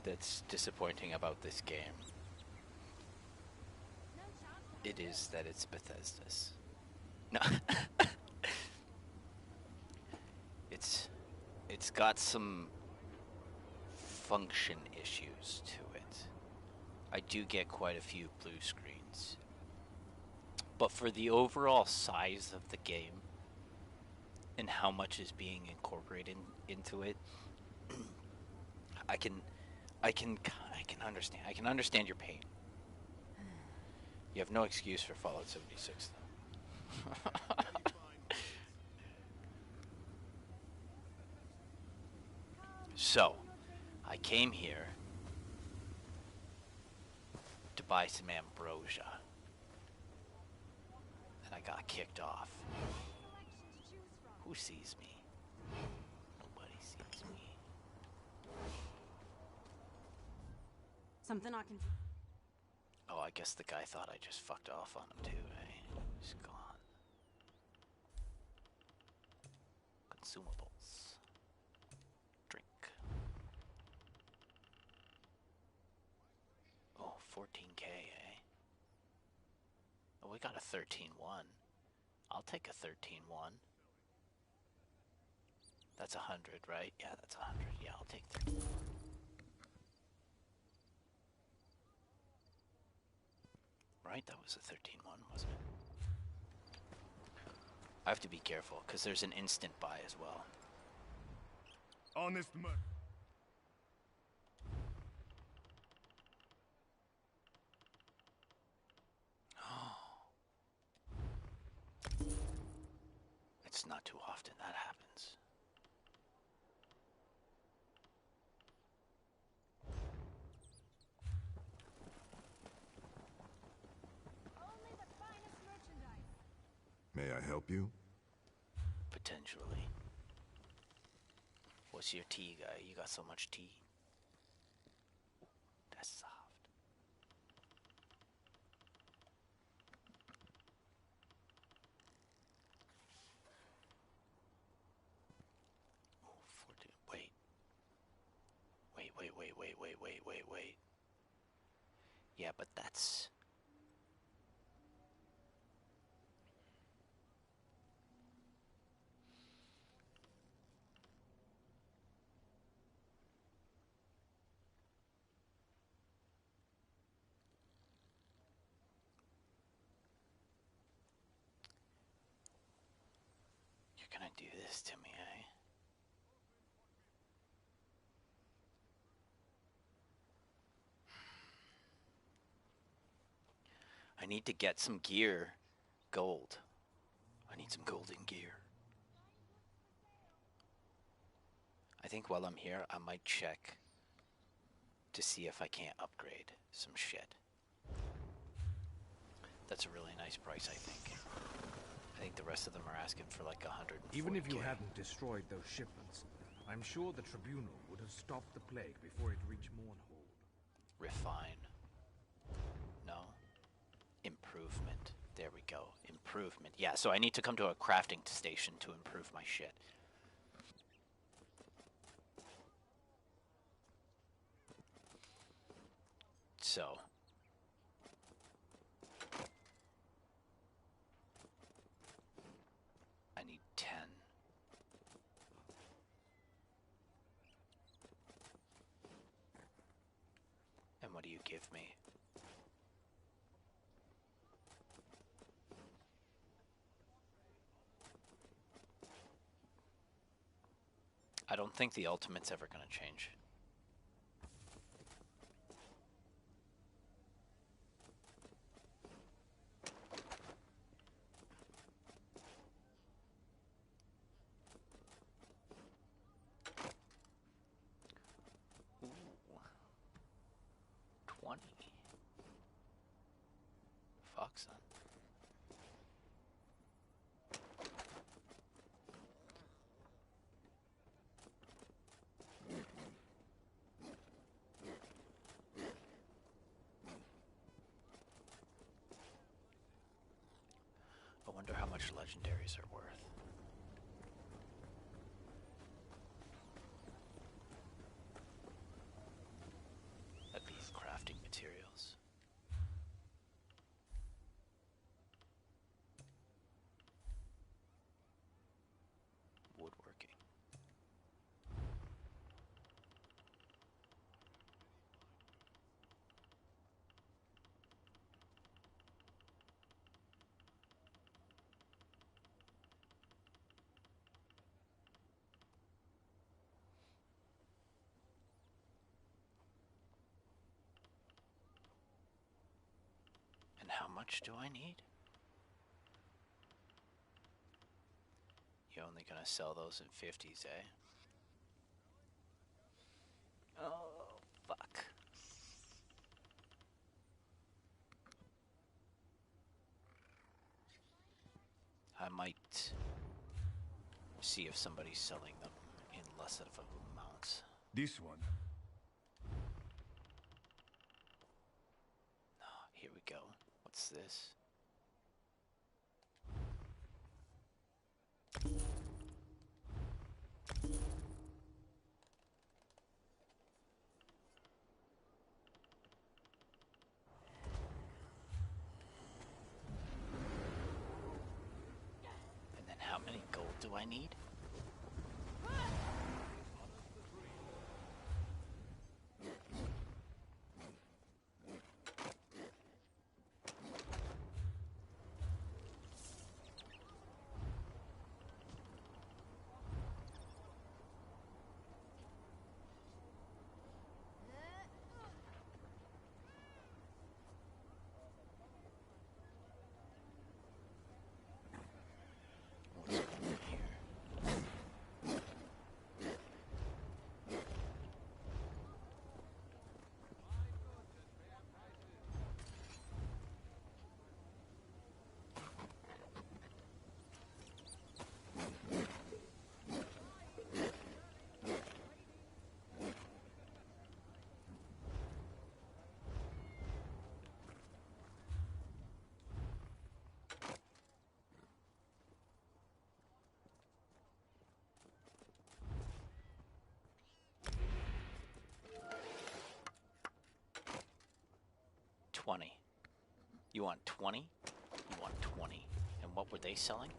that's disappointing about this game. It is that it's Bethesda's. No. It's got some function issues to it. I do get quite a few blue screens. But for the overall size of the game and how much is being incorporated into it, I can understand. I can understand your pain. You have no excuse for Fallout 76 though. So, I came here to buy some ambrosia. And I got kicked off. Who sees me? Nobody sees me. Something I can... Oh, I guess the guy thought I just fucked off on him too, eh? He's gone. Consumables. Drink. Oh, 14k, eh? Oh, we got a 13-1. I'll take a 13-1. That's 100, right? Yeah, that's 100. Yeah, I'll take 13. Right? That was a 13-1, wasn't it? I have to be careful, because there's an instant buy as well. Honest man. It's not too often that happens. Only the finest merchandise. May I help you? Potentially. What's your tea, guy? You got so much tea. That's soft. Oh, 14. Wait. Wait. Yeah, but that's... You're gonna do this to me, eh? I need to get some gear. Gold. I need some golden gear. I think while I'm here, I might check to see if I can't upgrade some shit. That's a really nice price, I think. I think the rest of them are asking for like 140K. Even if you hadn't destroyed those shipments, I'm sure the Tribunal would have stopped the plague before it reached Mournhold. Refine. No. Improvement. There we go. Improvement. Yeah, so I need to come to a crafting station to improve my shit. So. I need 10. And what do you give me? I don't think the ultimate's ever gonna change. Ooh. 20. Fuck, son. I wonder how much legendaries are worth. much do I need? You're only gonna sell those in 50s, eh? Oh, fuck. I might see if somebody's selling them in less of amounts. This one. Oh, here we go. What's this? And then how many gold do I need? What's over here? 20. You want 20? You want 20. And what were they selling?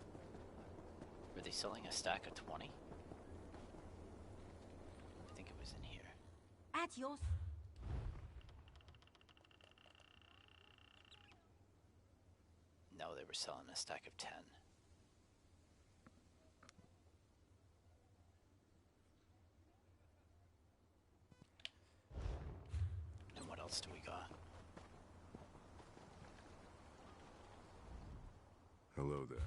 Were they selling a stack of 20? I think it was in here. At your... No, they were selling a stack of 10. And what else do we got? Hello there.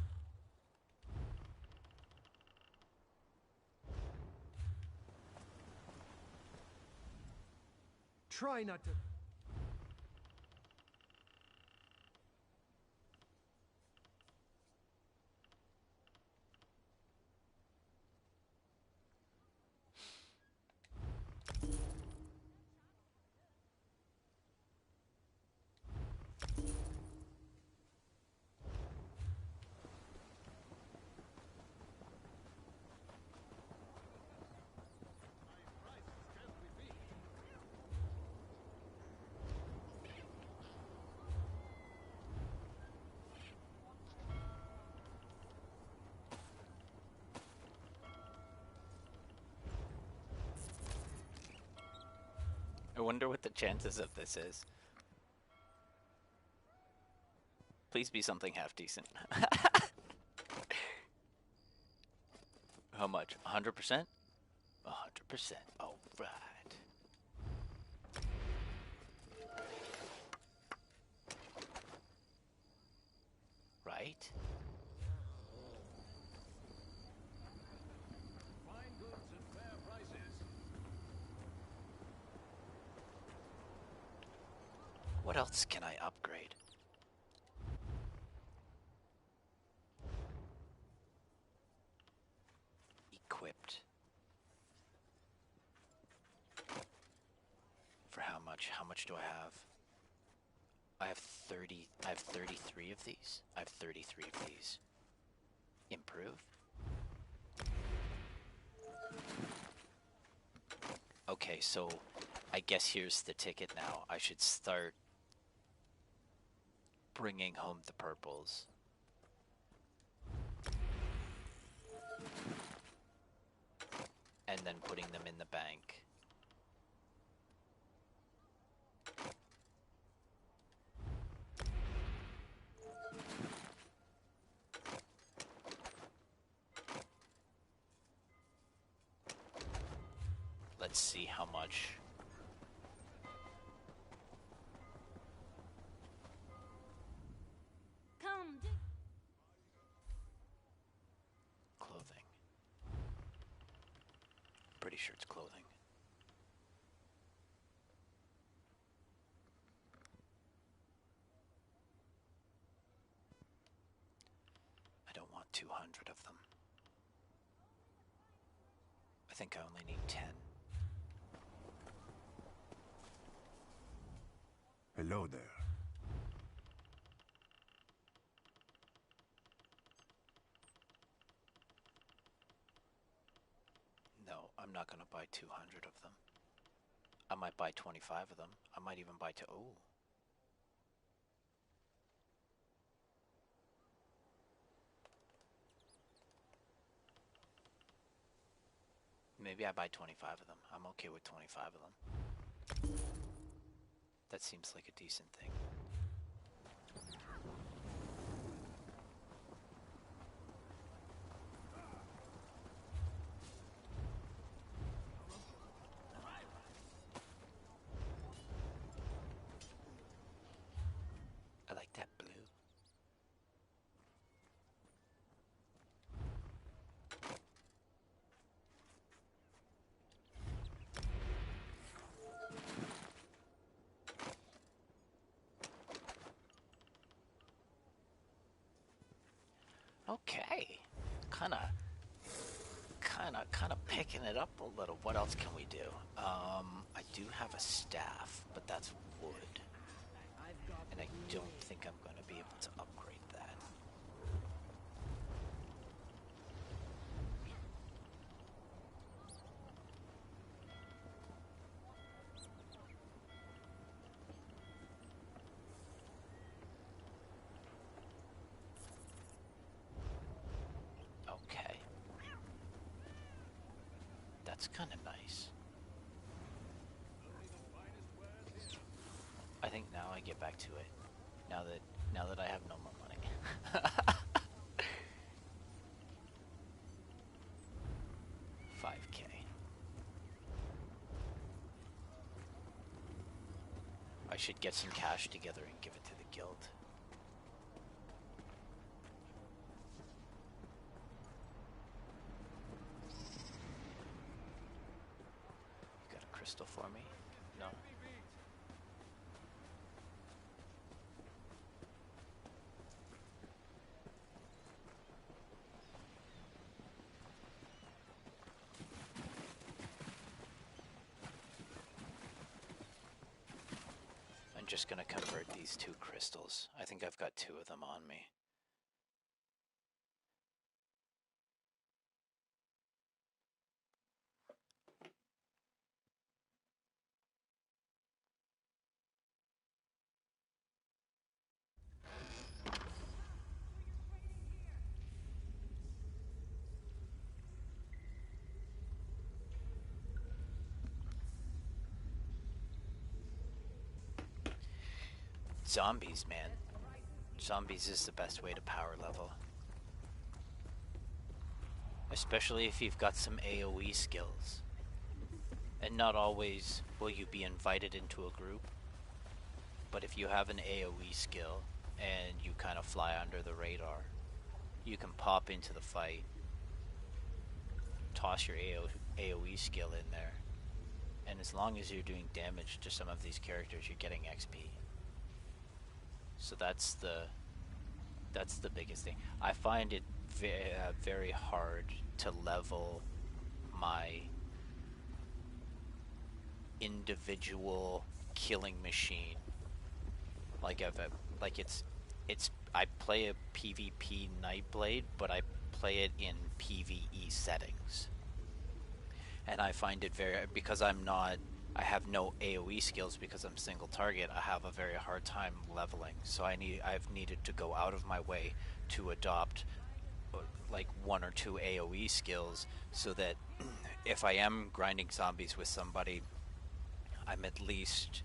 Try not to... I wonder what the chances of this is. Please be something half decent. How much? 100%? 100%. All right. Right? Fine goods at fair prices. What else can I upgrade? Equipped. For how much? How much do I have? I have 33 of these. I have 33 of these. Improve? Okay, so I guess here's the ticket now. I should start bringing home the purples. And then putting them in the bank. Let's see how much. sure it's clothing. I don't want 200 of them. I think I only need 10. Hello there. No, I'm not going to buy 200 of them. I might buy 25 of them. I might even buy oh. Maybe I buy 25 of them. I'm okay with 25 of them. That seems like a decent thing. I like that blue. Okay, kind of picking it up a little. What else can we do? I do have a staff, but that's wood, and I don't think I'm going to be able to upgrade that. Okay. That's kind of nice. I think now I get back to it. Now that I have no more money. 5K. I should get some cash together and give it to the guild. You got a crystal for me? No. I'm just gonna convert these 2 crystals. I think I've got 2 of them on me. Zombies, man. Zombies is the best way to power level. Especially if you've got some AoE skills. And not always will you be invited into a group, but if you have an AoE skill and you kind of fly under the radar, you can pop into the fight, toss your AoE skill in there, and as long as you're doing damage to some of these characters, you're getting XP. So that's the biggest thing. I find it very hard to level my individual killing machine. Like I play a PvP Nightblade, but I play it in PvE settings, and I find it because I have no AoE skills because I'm single target. I have a very hard time leveling, so I've needed to go out of my way to adopt like 1 or 2 AoE skills, so that if I am grinding zombies with somebody, I'm at least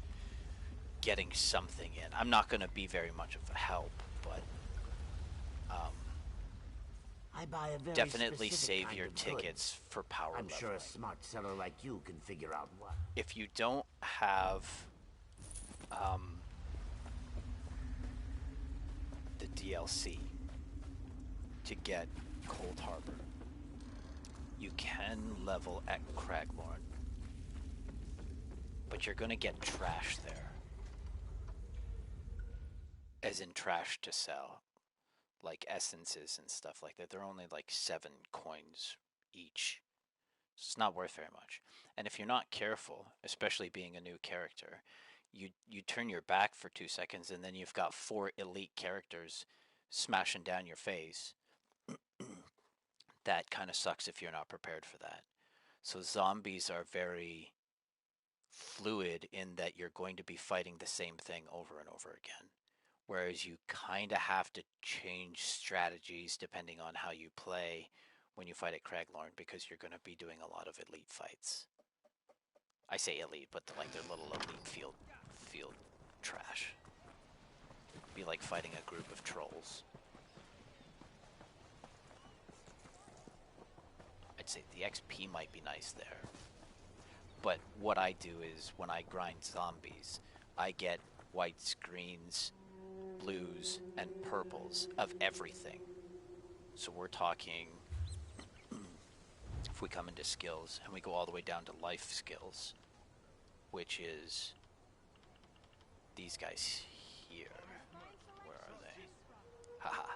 getting something in. I'm not going to be very much of a help, but I buy a very definitely specific save kind your of tickets goods. for power I'm leveling. sure a smart seller like you can figure out what. If you don't have the DLC to get Cold Harbor, You can level at Craglorn, but you're gonna get trash there. As in trash to sell. Like essences and stuff like that. They're only like 7 coins each. So it's not worth very much. And if you're not careful, especially being a new character, you turn your back for 2 seconds and then you've got 4 elite characters smashing down your face. That kind of sucks if you're not prepared for that. So zombies are very fluid in that you're going to be fighting the same thing over and over again. Whereas you kind of have to change strategies depending on how you play when you fight at Craglorn, because you're going to be doing a lot of elite fights. I say elite, but like their little elite field trash. Be like fighting a group of trolls. I'd say the XP might be nice there. But what I do is when I grind zombies, I get white screens, blues, and purples of everything. So we're talking, if we come into skills, and we go all the way down to life skills, which is these guys here. Where are they? Haha.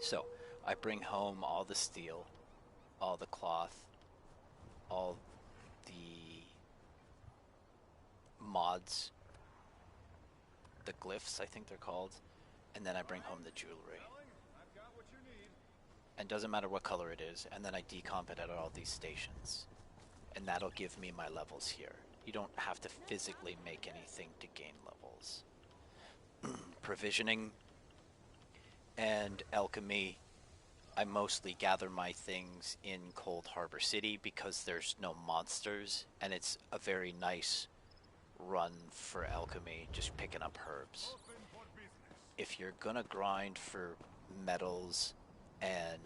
So, I bring home all the steel, all the cloth, all the mods, the glyphs, I think they're called, and then I bring home the jewelry. And doesn't matter what color it is, and then I decomp it at all these stations. And that'll give me my levels here. You don't have to physically make anything to gain levels. Provisioning and alchemy, I mostly gather my things in Cold Harbor City because there's no monsters, and it's a very nice run for alchemy, just picking up herbs. If you're gonna grind for metals and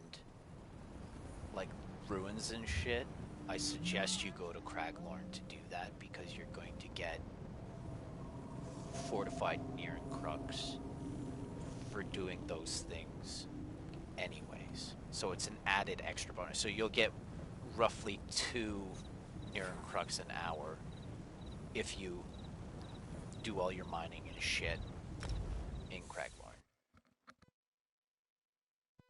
like ruins and shit, I suggest you go to Craglorn to do that, because you're going to get fortified Crux for doing those things anyways. So it's an added extra bonus. So you'll get roughly 2 Crux an hour if you do all your mining and shit in Craglorn.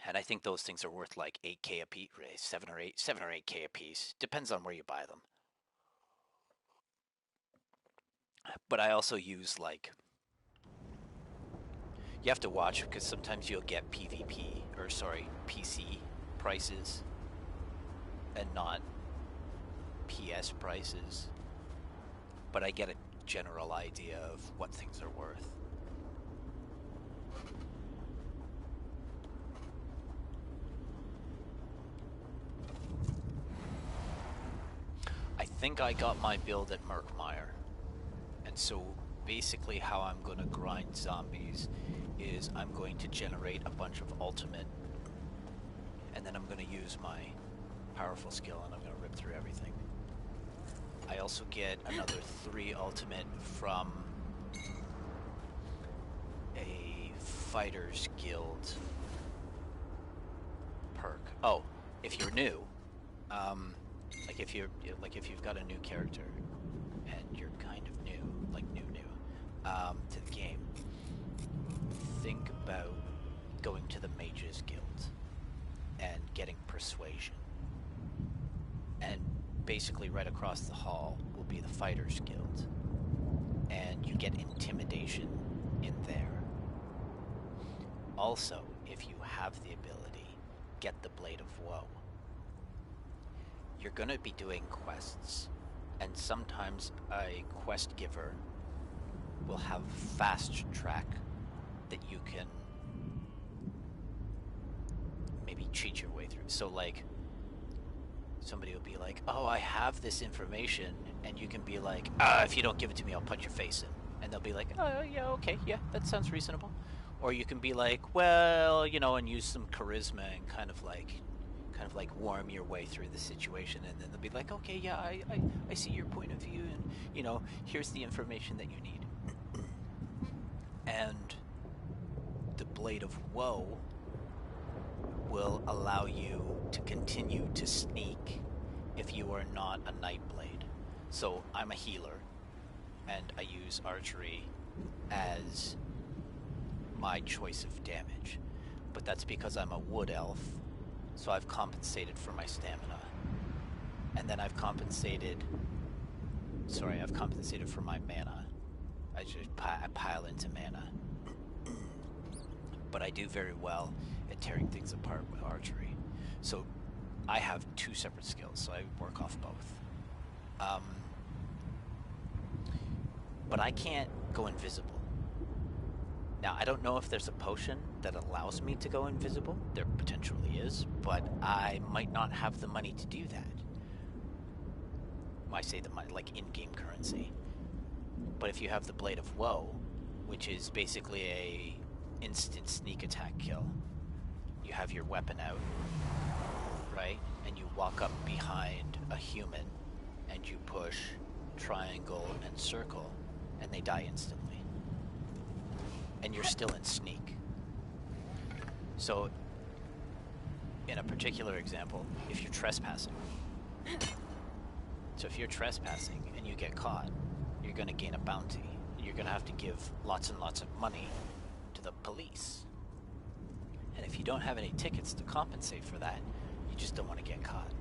And I think those things are worth like 8k a piece, 7 or 8k a piece. Depends on where you buy them. But I also use like, you have to watch, because sometimes you'll get PvP, or sorry, PC prices and not PS prices. But I get a general idea of what things are worth. I think I got my build at Murkmire. And so basically how I'm going to grind zombies is I'm going to generate a bunch of ultimate, and then I'm going to use my powerful skill and I'm going to rip through everything. I also get another 3 ultimate from a Fighters Guild perk. Oh, if you're new, if you've got a new character and you're kind of new, like new, to the game, think about going to the Mages Guild and getting Persuasion. And basically right across the hall will be the Fighters Guild. And you get Intimidation in there. Also, if you have the ability, get the Blade of Woe. You're going to be doing quests, and sometimes a quest giver will have fast track that you can maybe cheat your way through. So like, somebody will be like, oh, I have this information, and you can be like, if you don't give it to me, I'll punch your face in. And they'll be like, oh, yeah, okay, yeah, that sounds reasonable. Or you can be like, well, and use some charisma and kind of like warm your way through the situation, and then they'll be like, okay, yeah, I see your point of view, and, here's the information that you need. And the Blade of Woe will allow you to continue to sneak if you are not a Nightblade. So I'm a healer, and I use archery as my choice of damage. But that's because I'm a wood elf, so I've compensated for my stamina. And then I've compensated for my mana. I just pile into mana. But I do very well at tearing things apart with archery. So I have two separate skills, so I work off both. But I can't go invisible. Now, I don't know if there's a potion that allows me to go invisible. There potentially is, but I might not have the money to do that. I say the money, like in-game currency. But if you have the Blade of Woe, which is basically a instant sneak attack kill, you have your weapon out, right? And you walk up behind a human, and you push triangle and circle, and they die instantly. And you're still in sneak. So, in a particular example, if you're trespassing, and you get caught, you're going to gain a bounty. You're going to have to give lots and lots of money to the police. And if you don't have any tickets to compensate for that, you just don't want to get caught.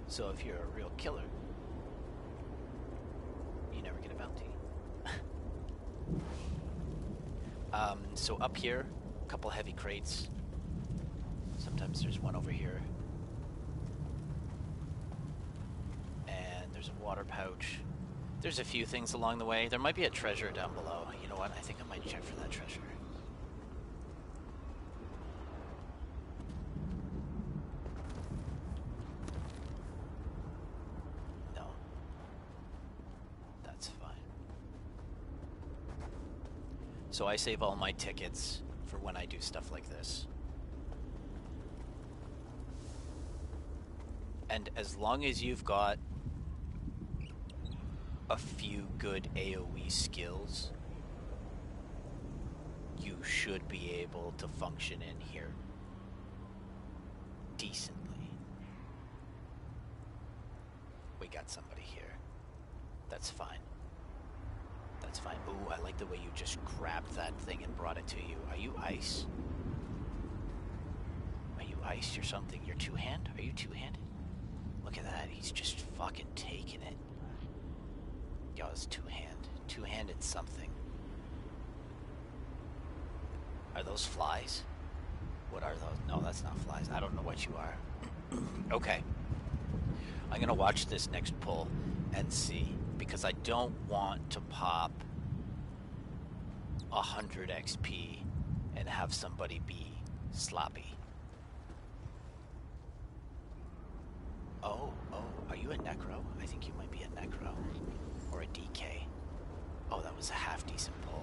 So if you're a real killer, you never get a bounty. So up here, a couple heavy crates. Sometimes there's one over here. And there's a water pouch. There's a few things along the way. There might be a treasure down below. You know what? I think I might check for that treasure. No. That's fine. So I save all my tickets for when I do stuff like this. And as long as you've got a few good AoE skills, you should be able to function in here decently. We got somebody here. That's fine. That's fine. Ooh, I like the way you just grabbed that thing and brought it to you. Are you ice? Are you iced or something? You're two-hand? Are you two-handed? Look at that. He's just fucking taking it. Yo, it's two-hand. Two-handed something. Are those flies? What are those? No, that's not flies. I don't know what you are. Okay. I'm gonna watch this next pull and see, because I don't want to pop 100 XP and have somebody be sloppy. Oh, are you a necro? I think you might be a necro. Or a DK. Oh, that was a half-decent pull.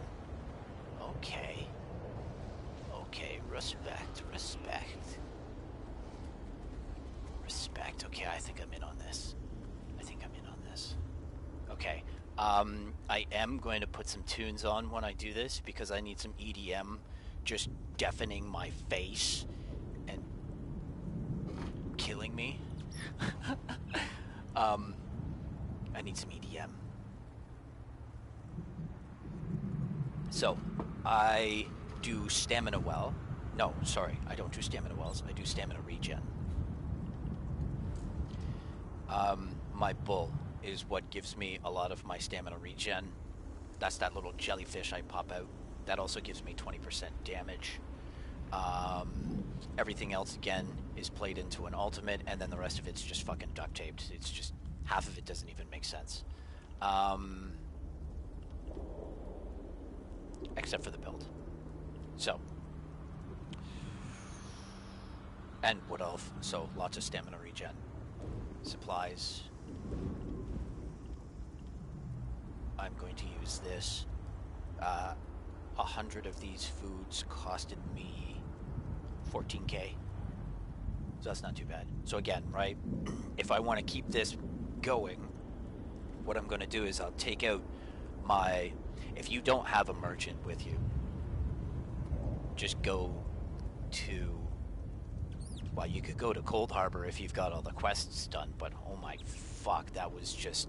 Okay. Okay, respect. Okay, I think I'm in on this. Okay. I am going to put some tunes on when I do this, because I need some EDM just deafening my face and killing me. I need some EDM. So, I do stamina well. No, sorry, I don't do stamina wells. I do stamina regen. My bull is what gives me a lot of my stamina regen. That's that little jellyfish I pop out. That also gives me 20% damage. Everything else, again, is played into an ultimate, and then the rest of it's just fucking duct taped. It's just, half of it doesn't even make sense. Except for the build. So. And wood elf, so lots of stamina regen. Supplies. I'm going to use this. 100 of these foods costed me 14k. So that's not too bad. So again, right, if I want to keep this going, what I'm going to do is I'll take out my... If you don't have a merchant with you, just go to Well, you could go to Cold Harbor if you've got all the quests done, but oh my fuck, that was just...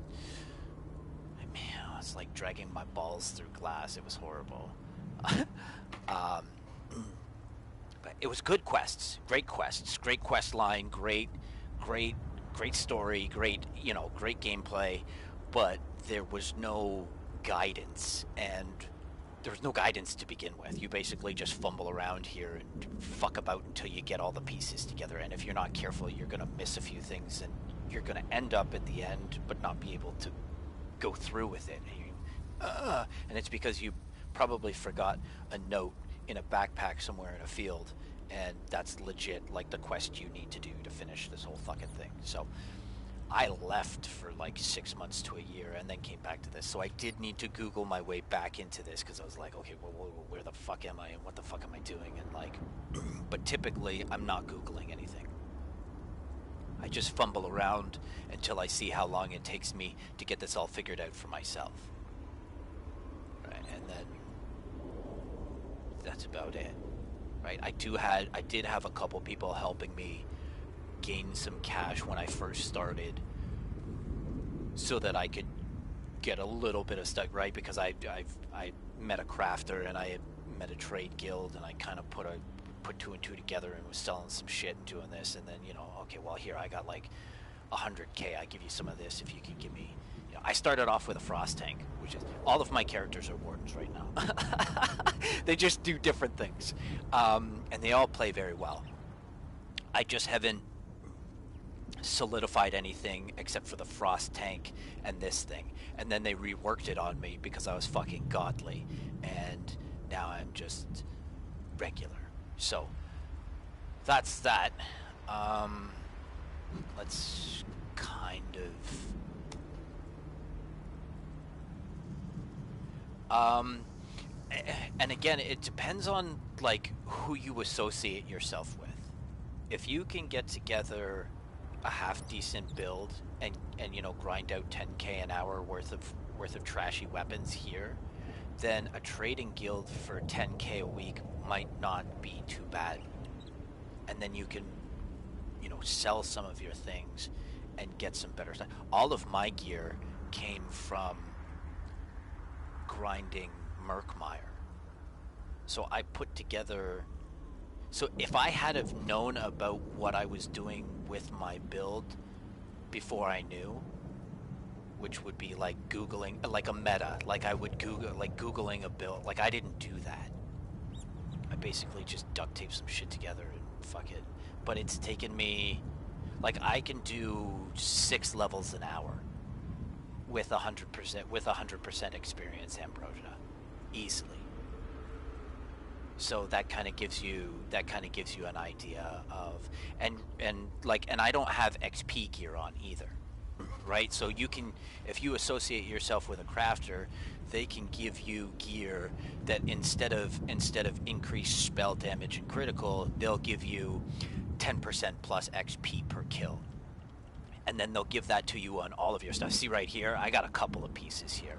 Man, it's like dragging my balls through glass. It was horrible. But it was good quests, great quest line, great story, great gameplay, but there was no guidance, and there was no guidance to begin with. You basically just fumble around here and fuck about until you get all the pieces together, and if you're not careful, you're gonna miss a few things, and you're gonna end up at the end but not be able to go through with it. And it's because you probably forgot a note in a backpack somewhere in a field, and that's legit like the quest you need to do to finish this whole fucking thing. So I left for like 6 months to a year and then came back to this. So I did need to Google my way back into this, because I was like, okay, well, where the fuck am I and what the fuck am I doing? And like, but typically I'm not Googling anything. I just fumble around until I see how long it takes me to get this all figured out for myself. Right, and then that's about it. Right, I did have a couple people helping me gain some cash when I first started, so that I could get a little bit of stuff, right? Because I met a crafter and I had met a trade guild, and I kind of put two and two together and was selling some shit and doing this, and then, okay, well, here, I got like 100k, I give you some of this if you could give me, I started off with a frost tank, which is, all of my characters are wardens right now. They just do different things, and they all play very well. I just haven't solidified anything except for the frost tank and this thing, and then they reworked it on me because I was fucking godly, and now I'm just regular. So that's that. Let's kind of and again, it depends on like who you associate yourself with. If you can get together a half decent build and grind out 10k an hour worth of trashy weapons here, then a trading guild for 10k a week might not be too bad. And then you can sell some of your things and get some better stuff. All of my gear came from grinding Murkmire. So I put together... So if I had have known about what I was doing with my build before I knew, which would be like Googling, like a meta, like I would Googling a build, like I didn't do that. I basically just duct tape some shit together and fuck it. But it's taken me, like I can do 6 levels an hour with 100% experience Ambrosia, easily. So that kind of gives you an idea of, and I don't have XP gear on either, right? So you can, if you associate yourself with a crafter, they can give you gear that instead of increased spell damage and critical, they'll give you 10% plus XP per kill, and then they'll give that to you on all of your stuff. See right here, I got a couple of pieces here.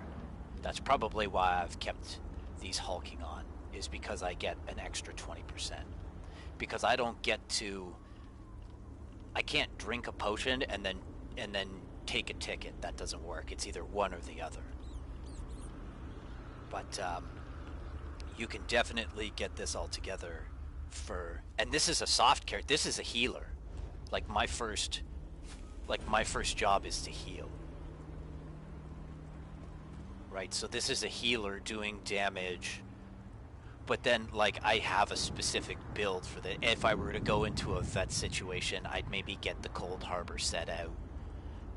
That's probably why I've kept these hulking on, is because I get an extra 20%. Because I can't drink a potion and then take a ticket. That doesn't work. It's either one or the other. But you can definitely get this all together for, and this is a soft character. This is a healer. Like my first job is to heal. Right? So this is a healer doing damage. But then, like, I have a specific build for that. If I were to go into a vet situation, I'd maybe get the Cold Harbor set out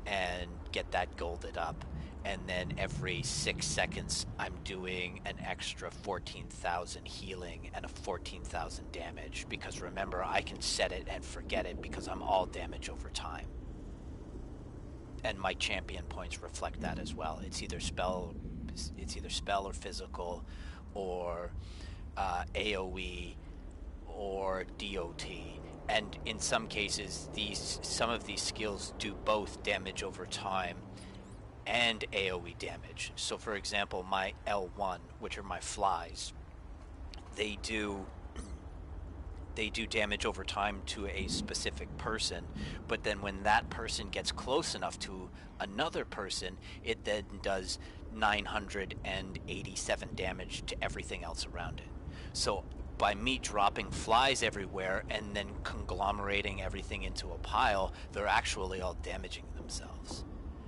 and get that golded up. And then every 6 seconds, I'm doing an extra 14,000 healing and a 14,000 damage. Because remember, I can set it and forget it because I'm all damage over time. And my champion points reflect that as well. It's either spell or physical, or AoE or DOT, and in some cases some of these skills do both damage over time and AoE damage. So for example, my L1, which are my flies, they do they do damage over time to a specific person, but then when that person gets close enough to another person, it then does 987 damage to everything else around it. So by me dropping flies everywhere and then conglomerating everything into a pile, they're actually all damaging themselves.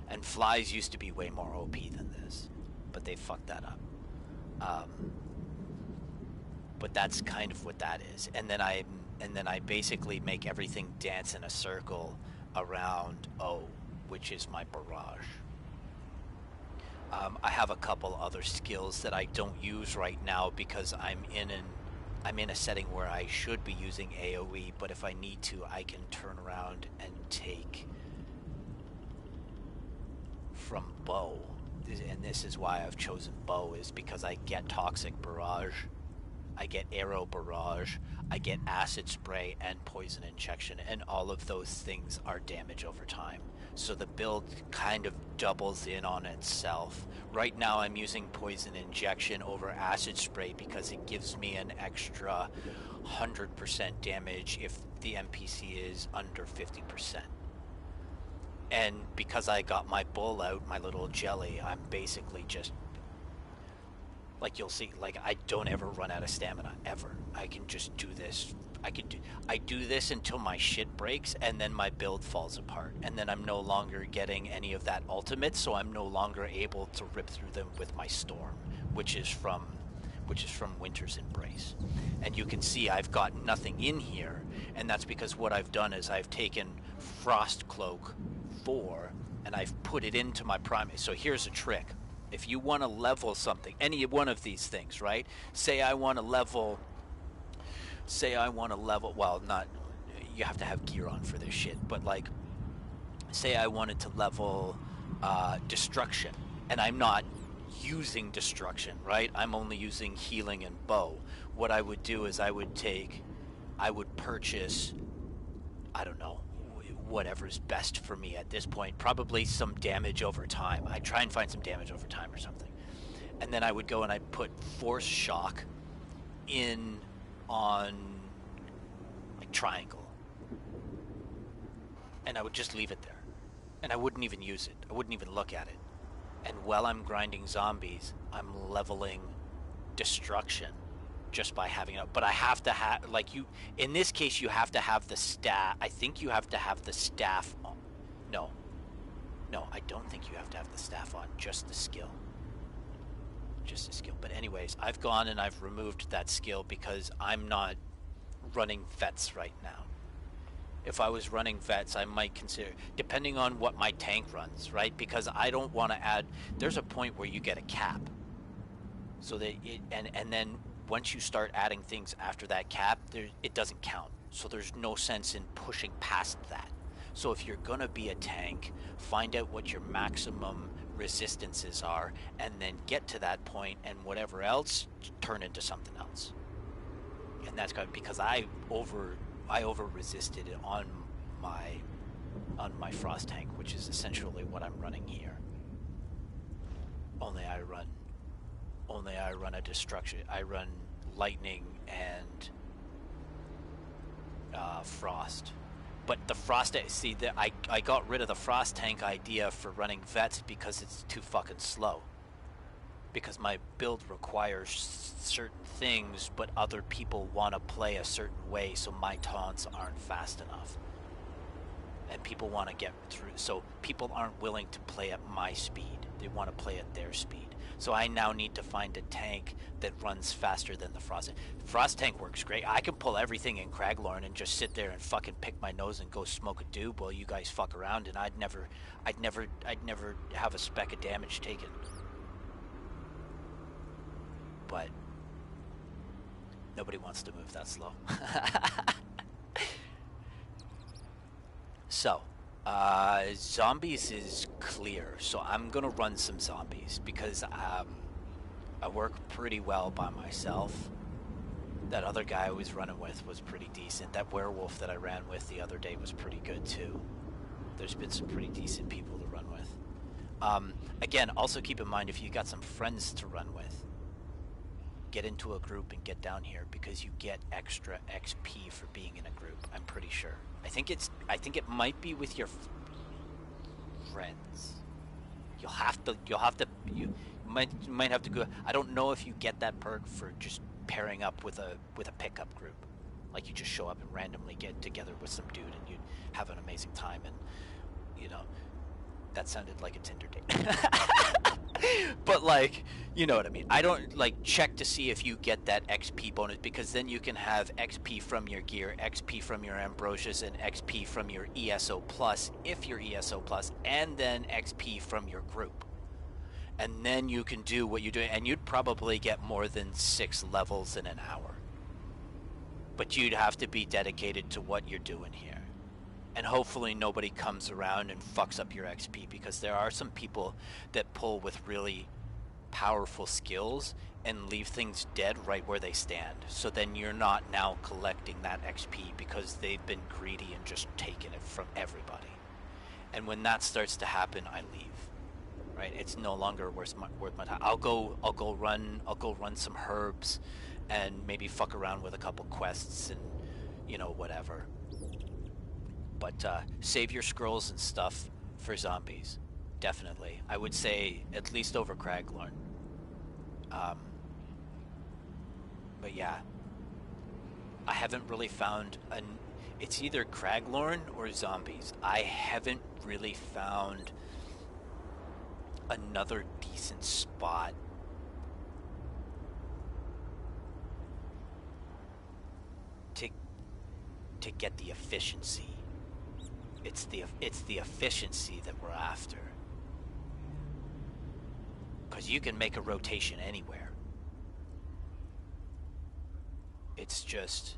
And flies used to be way more OP than this, but they fucked that up. But that's kind of what that is. And then I basically make everything dance in a circle around O, which is my barrage. I have a couple other skills that I don't use right now because I'm in a setting where I should be using AoE, but if I need to, I can turn around and take from bow. And this is why I've chosen bow, is because I get toxic barrage, I get arrow barrage, I get acid spray and poison injection, and all of those things are damage over time. So the build kind of doubles in on itself. Right now I'm using poison injection over acid spray because it gives me an extra 100% damage if the NPC is under 50%. And because I got my bull out, my little jelly, I'm basically just, like you'll see, like I don't ever run out of stamina, ever. I can just do this. I do this until my shit breaks, and then my build falls apart, and then I'm no longer getting any of that ultimate, so I'm no longer able to rip through them with my storm, which is from Winter's Embrace. And you can see I've got nothing in here, and that's because what I've done is I've taken Frost Cloak 4 and I've put it into my primate. So here's a trick. If you want to level something, any one of these things, right? Say I want to level, well, not, you have to have gear on for this shit, but like, say I wanted to level destruction, and I'm not using destruction, right? I'm only using healing and bow. What I would do is I would purchase, I don't know, whatever's best for me at this point, probably some damage over time. I'd try and find some damage over time or something. And then I would go and I'd put force shock in on like triangle. And I would just leave it there. And I wouldn't even use it. I wouldn't even look at it. And while I'm grinding zombies, I'm leveling destruction just by having it. But I have to have, like, you, in this case, you have to have the staff. I think you have to have the staff on. No, I don't think you have to have the staff on, just the skill. Just the skill. But anyways, I've gone and I've removed that skill because I'm not running vets right now. If I was running vets, I might consider, depending on what my tank runs, right? Because I don't want to add, there's a point where you get a cap. So that it, and then once you start adding things after that cap, it doesn't count. So there's no sense in pushing past that. So if you're going to be a tank, find out what your maximum resistances are, and then get to that point, and whatever else, turn into something else. And that's good, because I over resisted it on my frost tank, which is essentially what I'm running here. Only I run a destruction. I run lightning and frost. But the frost, see, I got rid of the frost tank idea for running vets because it's too fucking slow. Because my build requires certain things, but other people want to play a certain way, so my taunts aren't fast enough. And people want to get through, so people aren't willing to play at my speed. They want to play at their speed. So I now need to find a tank that runs faster than the frost. Frost tank works great. I can pull everything in Craglorn and just sit there and fucking pick my nose and go smoke a doob while you guys fuck around, and I'd never have a speck of damage taken. But nobody wants to move that slow. So, zombies is clear, so I'm gonna run some zombies because I work pretty well by myself. That other guy I was running with was pretty decent. That werewolf that I ran with the other day was pretty good too. There's been some pretty decent people to run with. Again, also keep in mind if you got some friends to run with, get into a group and get down here because you get extra XP for being in a group. I'm pretty sure. I think it might be with your friends. You might have to go. I don't know if you get that perk for just pairing up with a pickup group. Like you just show up and randomly get together with some dude and you have an amazing time, and you know, that sounded like a Tinder date. But like, you know what I mean. I don't like check to see if you get that XP bonus, because then you can have XP from your gear, XP from your ambrosias, and XP from your ESO plus if you're ESO plus, and then XP from your group. And then you can do what you're doing, and you'd probably get more than 6 levels in an hour. But you'd have to be dedicated to what you're doing here. And hopefully nobody comes around and fucks up your XP, because there are some people that pull with really powerful skills and leave things dead right where they stand. So then you're not now collecting that XP because they've been greedy and just taken it from everybody. And when that starts to happen, I leave. Right? It's no longer worth my time. I'll go run some herbs and maybe fuck around with a couple quests and, you know, whatever. But save your scrolls and stuff for zombies. Definitely. I would say at least over Craglorn. But yeah. I haven't really found it's either Craglorn or zombies. I haven't really found another decent spot to get the efficiency. It's the efficiency that we're after. Because you can make a rotation anywhere. It's just,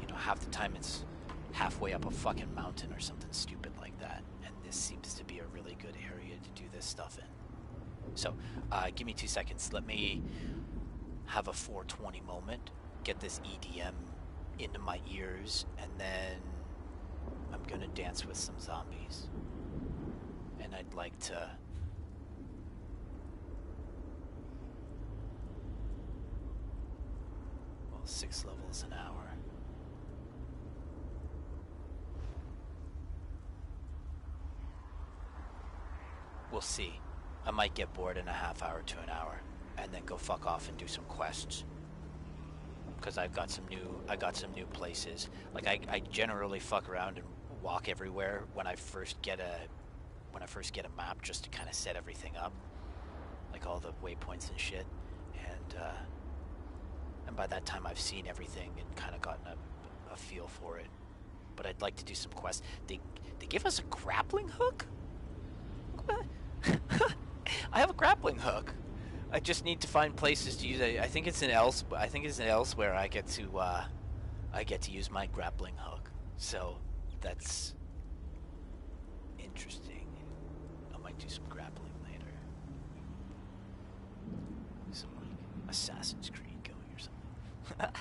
you know, half the time it's halfway up a fucking mountain or something stupid like that. And this seems to be a really good area to do this stuff in. So, give me 2 seconds. Let me have a 420 moment. Get this EDM into my ears, and then I'm gonna dance with some zombies. And I'd like to well, 6 levels an hour. We'll see. I might get bored in a half hour to an hour and then go fuck off and do some quests. Because I got some new places. Like I generally fuck around and walk everywhere when I first get a map, just to kind of set everything up, like all the waypoints and shit. And by that time I've seen everything and kind of gotten a feel for it. But I'd like to do some quests. They give us a grappling hook? I have a grappling hook. I just need to find places to use it. I think it's in elsewhere. I get to use my grappling hook. So that's interesting. I might do some grappling later. Some like Assassin's Creed going or something.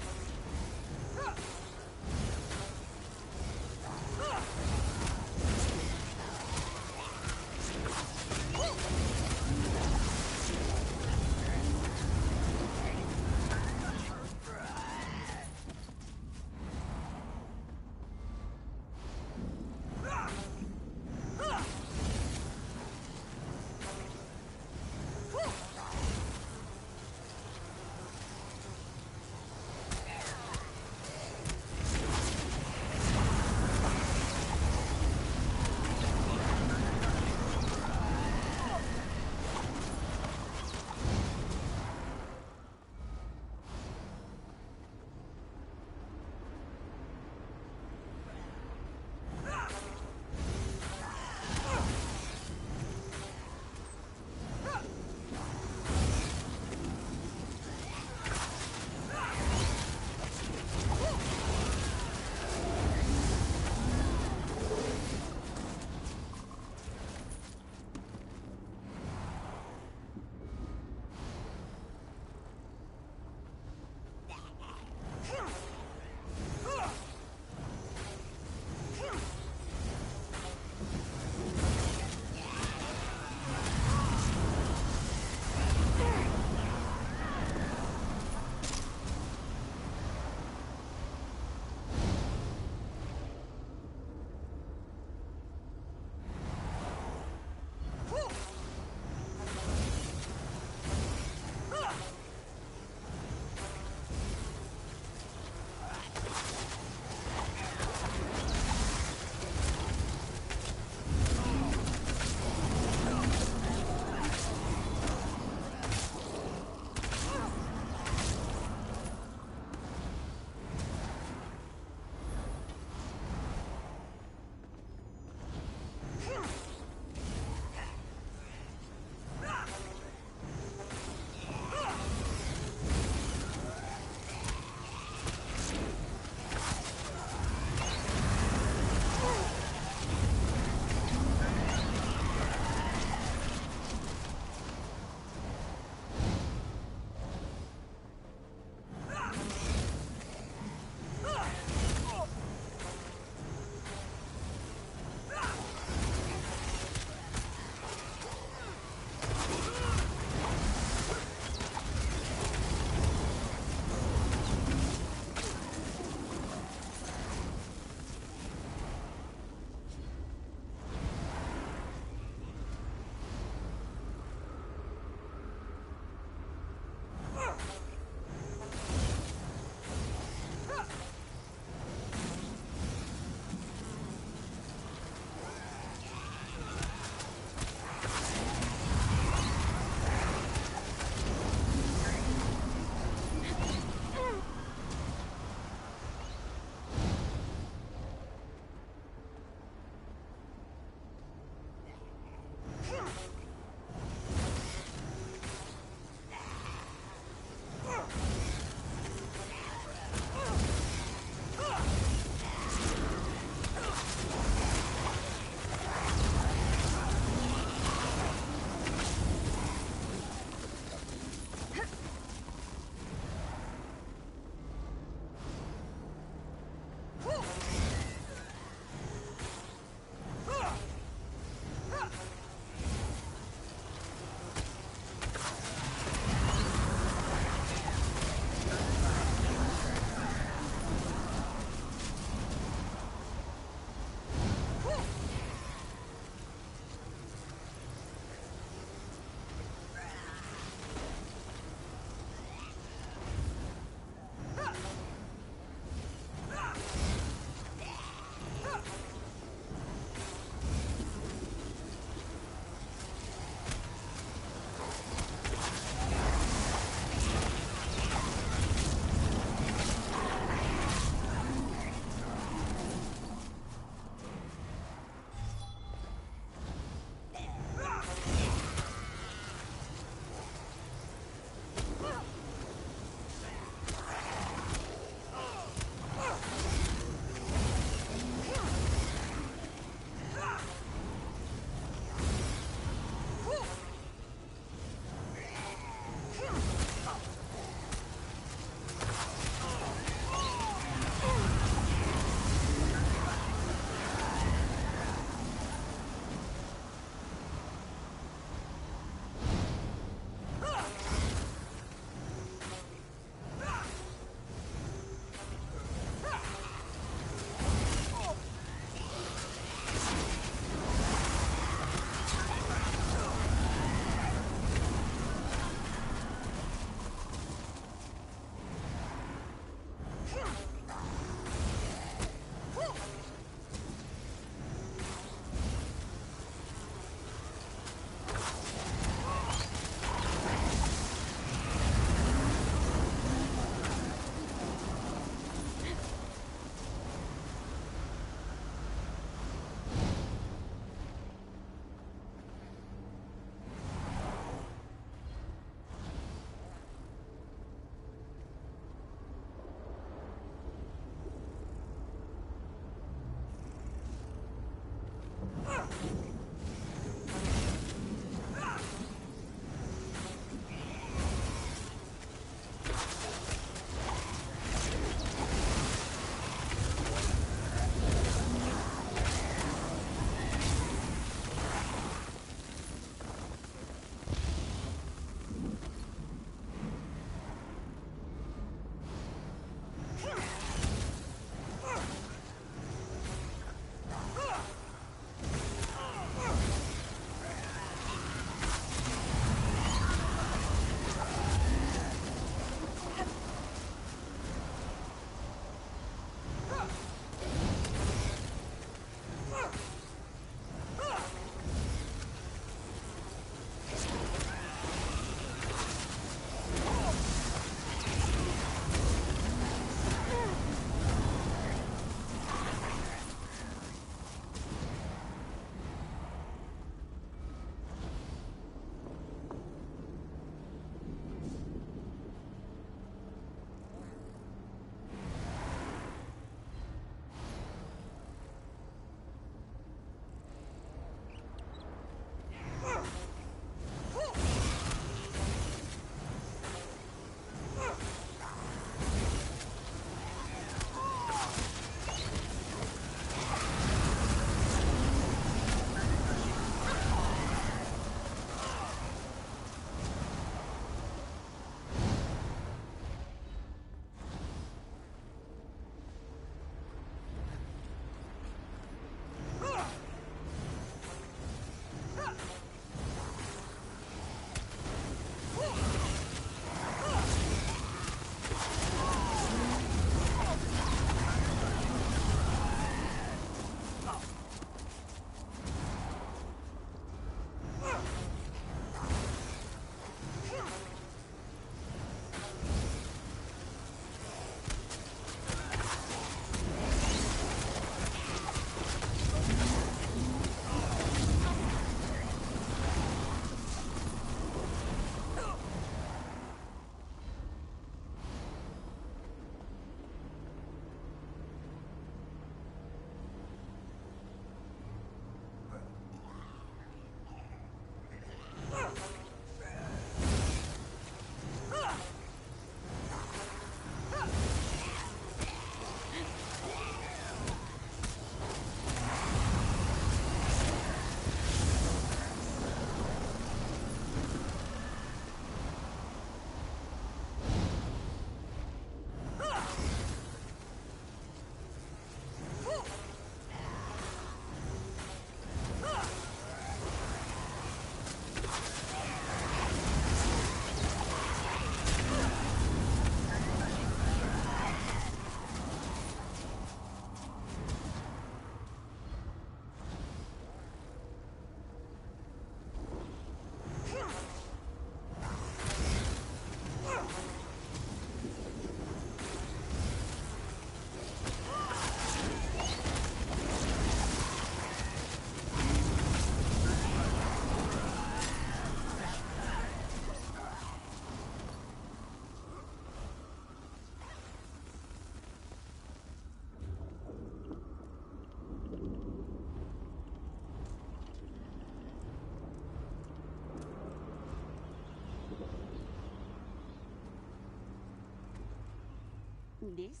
This?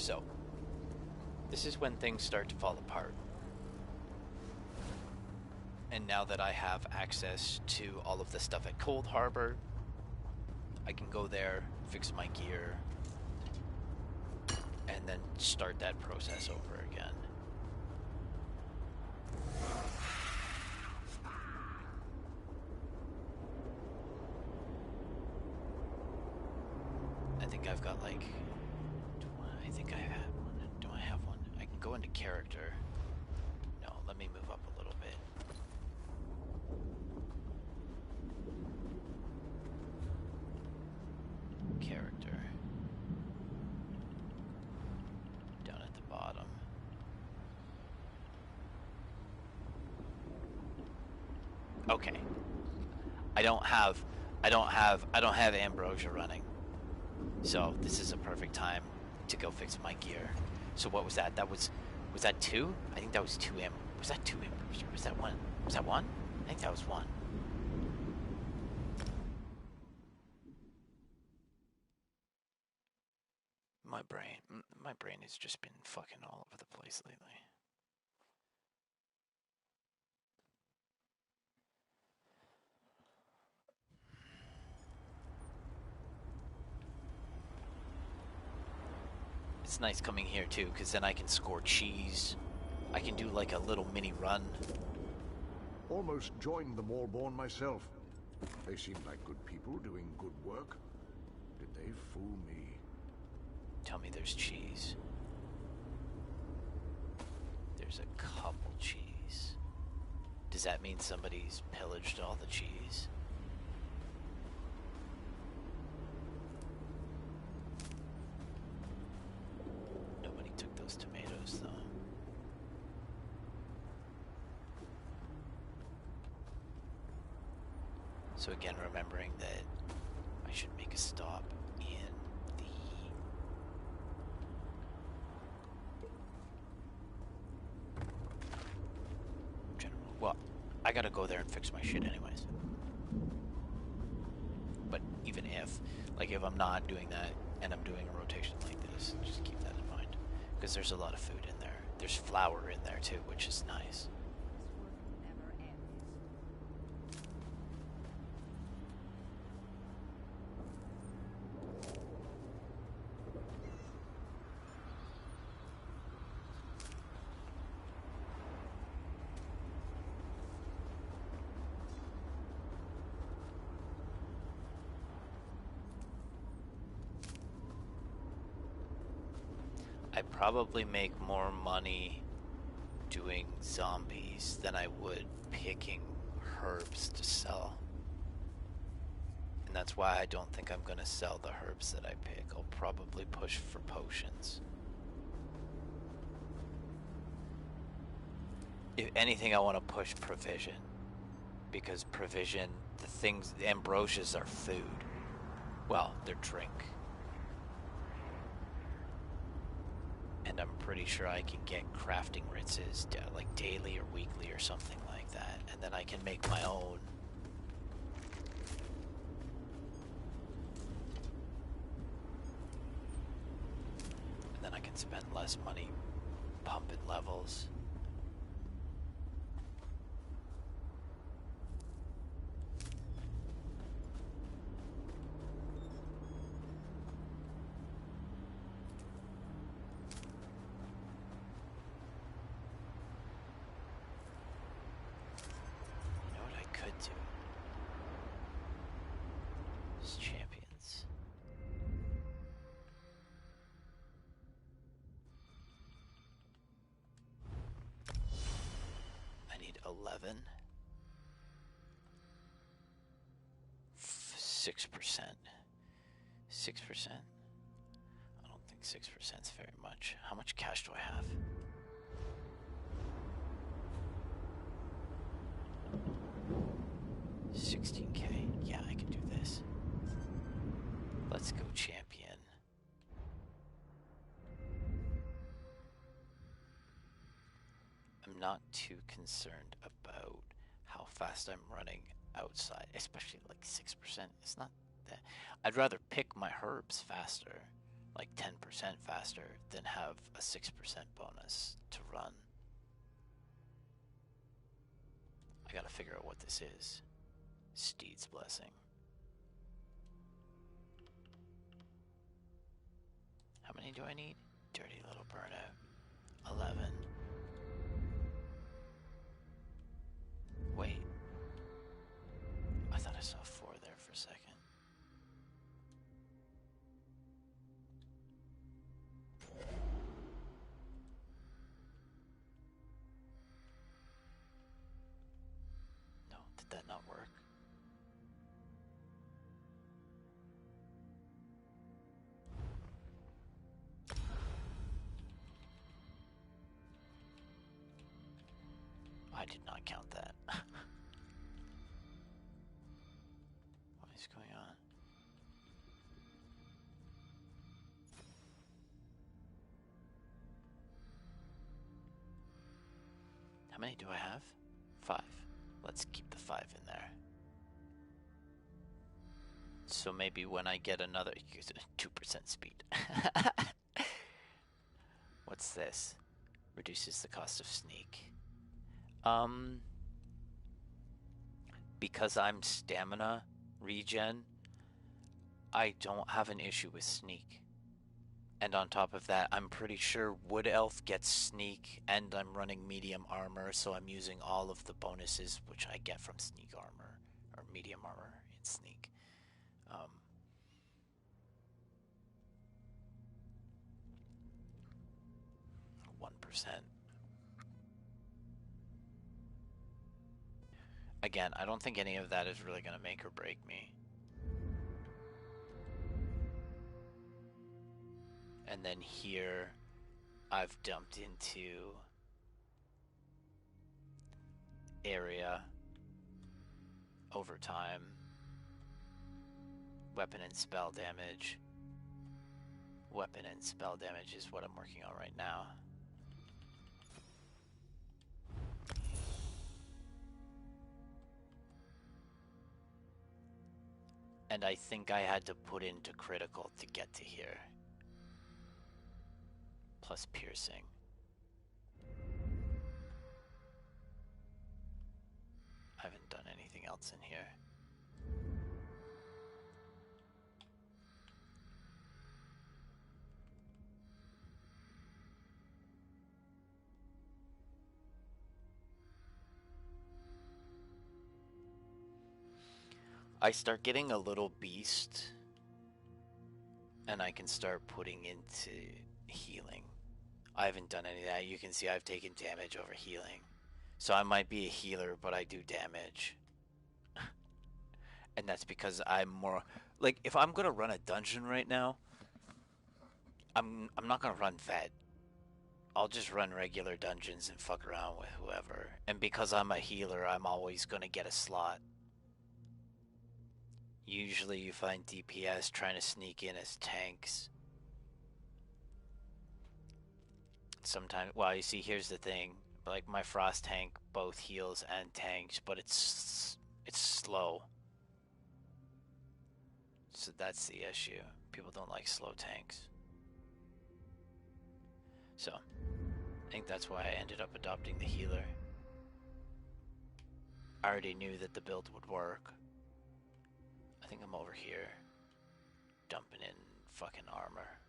So, this is when things start to fall apart. And now that I have access to all of the stuff at Cold Harbor, I can go there, fix my gear, and then start that process over again. I think I've got like... I think I have one. Do I have one? I can go into character. No, let me move up a little bit. Character. Down at the bottom. Okay. I don't have Ambrosia running. So this is a perfect time to go fix my gear. So what was that? Was that 2? I think that was 2 was that 2 Ambrosia? Was that 1? Was that 1? I think that was 1. My brain has just been fucking all over the place lately. It's nice coming here too, because then I can score cheese. I can do like a little mini run. Almost joined the Maulborn myself. They seemed like good people doing good work. Did they fool me? Tell me there's cheese. There's a couple cheese. Does that mean somebody's pillaged all the cheese? Nobody took those tomatoes though. So again, remembering that I should make a stop in the general. Well, I gotta go there and fix my shit anyways. But even if I'm not doing that and I'm doing a rotation like this, just keep that in mind. Because there's a lot of food in there. There's flour in there too, which is nice. This work never ends. I probably make more money doing zombies than I would picking herbs to sell. And that's why I don't think I'm gonna sell the herbs that I pick. I'll probably push for potions. If anything, I want to push provision. Because provision, the ambrosias are food. Well, they're drink. And I'm pretty sure I can get crafting ritzes like daily or weekly or something like that. And then I can make my own. And then I can spend less money pumping levels. Champions. I need 11. 6%. 6%? I don't think 6% is very much. How much cash do I have? $16K. Yeah, I can do this. Let's go, champion. I'm not too concerned about how fast I'm running outside, especially like 6%. It's not that. I'd rather pick my herbs faster, like 10% faster than have a 6% bonus to run. I gotta figure out what this is. Steed's Blessing. How many do I need? Dirty little burnout. 11. Wait. I thought I saw 4 there for a second. No, did that not work? I did not count that. What is going on? How many do I have? 5. Let's keep the 5 in there. So maybe when I get another 2% speed. What's this? Reduces the cost of sneak. Because I'm stamina regen, I don't have an issue with sneak. And on top of that, I'm pretty sure Wood Elf gets sneak, and I'm running medium armor, so I'm using all of the bonuses which I get from sneak armor, or medium armor in sneak. 1%. Again, I don't think any of that is really going to make or break me. And then here, I've dumped into area over time, weapon and spell damage. Weapon and spell damage is what I'm working on right now. And I think I had to put into critical to get to here. Plus piercing. I haven't done anything else in here. I start getting a little beast, and I can start putting into healing. I haven't done any of that. You can see I've taken damage over healing. So I might be a healer, but I do damage. And that's because I'm more... Like, if I'm going to run a dungeon right now, I'm not going to run vet. I'll just run regular dungeons and fuck around with whoever. And because I'm a healer, I'm always going to get a slot. Usually you find DPS trying to sneak in as tanks. Sometimes, well, you see, here's the thing. Like, my frost tank both heals and tanks, but it's slow. So that's the issue. People don't like slow tanks. So, I think that's why I ended up adopting the healer. I already knew that the build would work. I think I'm over here, dumping in fucking armor.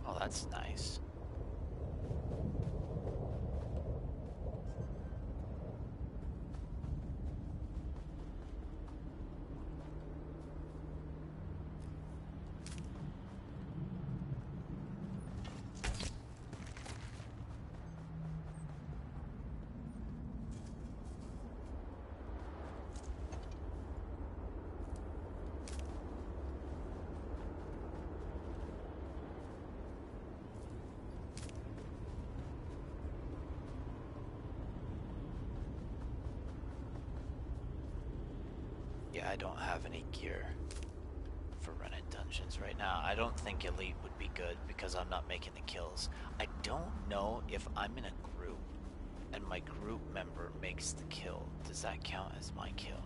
Oh, that's nice. Yeah, I don't have any gear for running dungeons right now. I don't think elite would be good because I'm not making the kills. I don't know if I'm in a group and my group member makes the kill. Does that count as my kill?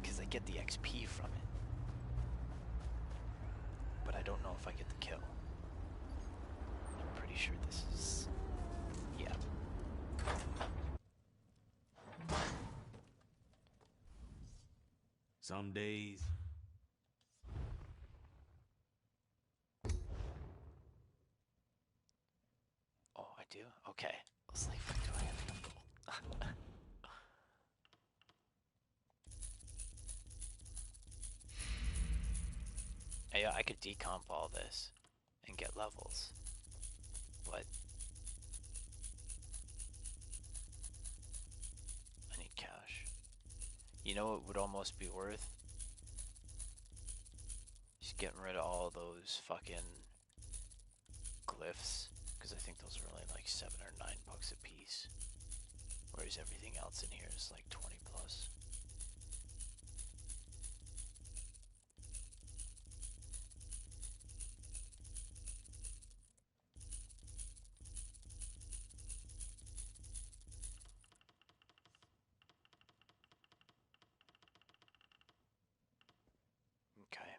Because I get the XP from it. But I don't know if I get the kill. I'm pretty sure this is... yeah. Some days... Oh, I do? Okay. I was like, do I have enough gold? Yeah, I could decomp all this and get levels, but I need cash. You know what would almost be worth? Just getting rid of all those fucking glyphs, because I think those are only like $7 or $9 a piece, whereas everything else in here is like 20 plus. Okay.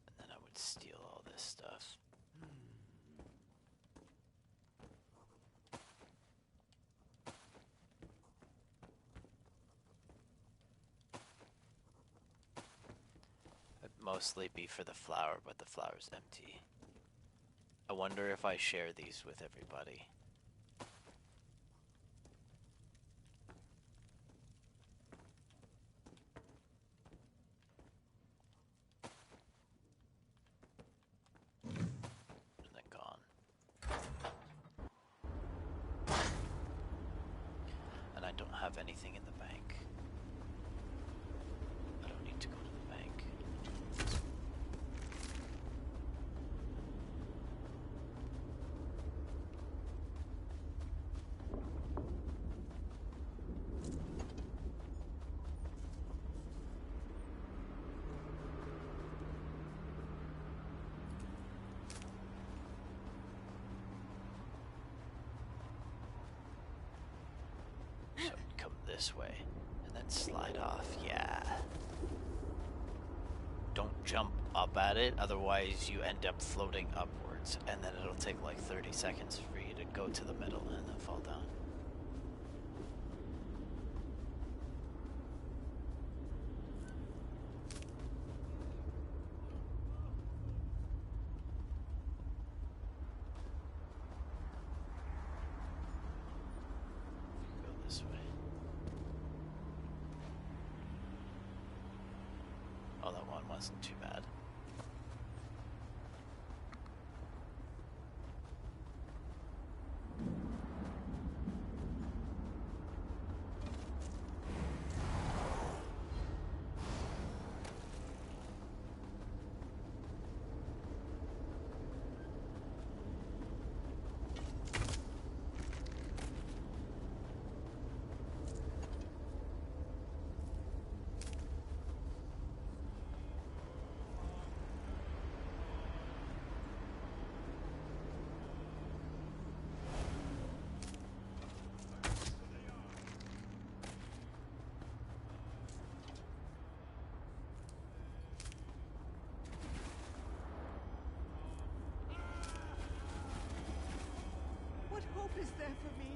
And then I would steal all this stuff. It'd mostly be for the flower, but the flower's empty. I wonder if I share these with everybody. And then gone. And I don't have anything in the bank. I don't need to go to the bank. So come this way and then slide off. Yeah. Don't jump up at it, otherwise you end up floating upwards, and then it'll take like 30 seconds for you to go to the middle and then fall down. Go this way. Oh, that one wasn't too bad. What hope is there for me?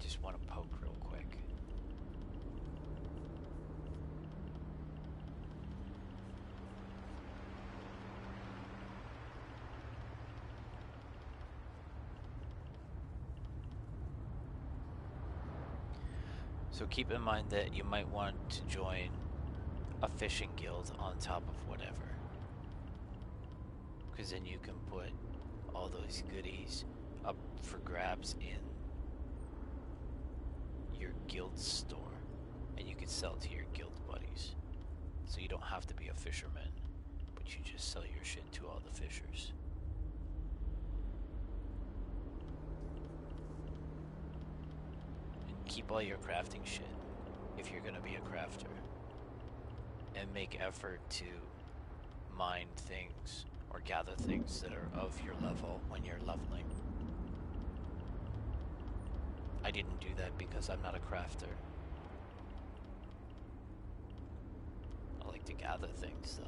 just want to poke real quick. So keep in mind that you might want to join a fishing guild on top of whatever. Because then you can put all those goodies up for grabs in your guild store. And you can sell to your guild buddies. So you don't have to be a fisherman, but you just sell your shit to all the fishers. Keep all your crafting shit if you're gonna be a crafter, and make effort to mine things or gather things that are of your level when you're leveling. I didn't do that because I'm not a crafter. I like to gather things though.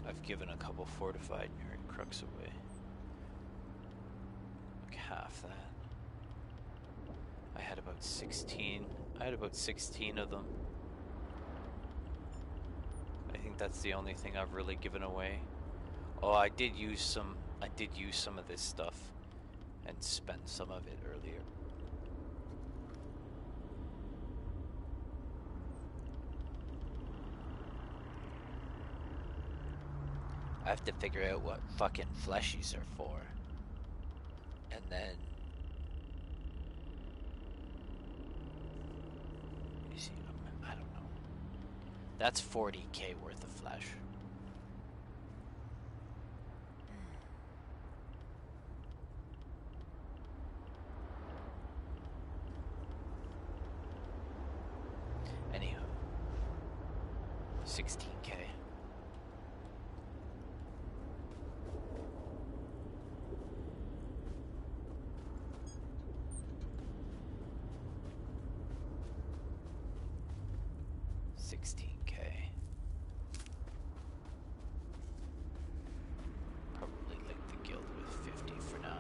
I've given a couple fortified Nerd Crux away. Like half that. I had about 16. I had about 16 of them. I think that's the only thing I've really given away. Oh, I did use some of this stuff and spent some of it earlier. I have to figure out what fucking fleshies are for. And then... you see, I don't know. That's 40k worth of flesh. Anywho. 16k. Probably link the guild with 50 for now.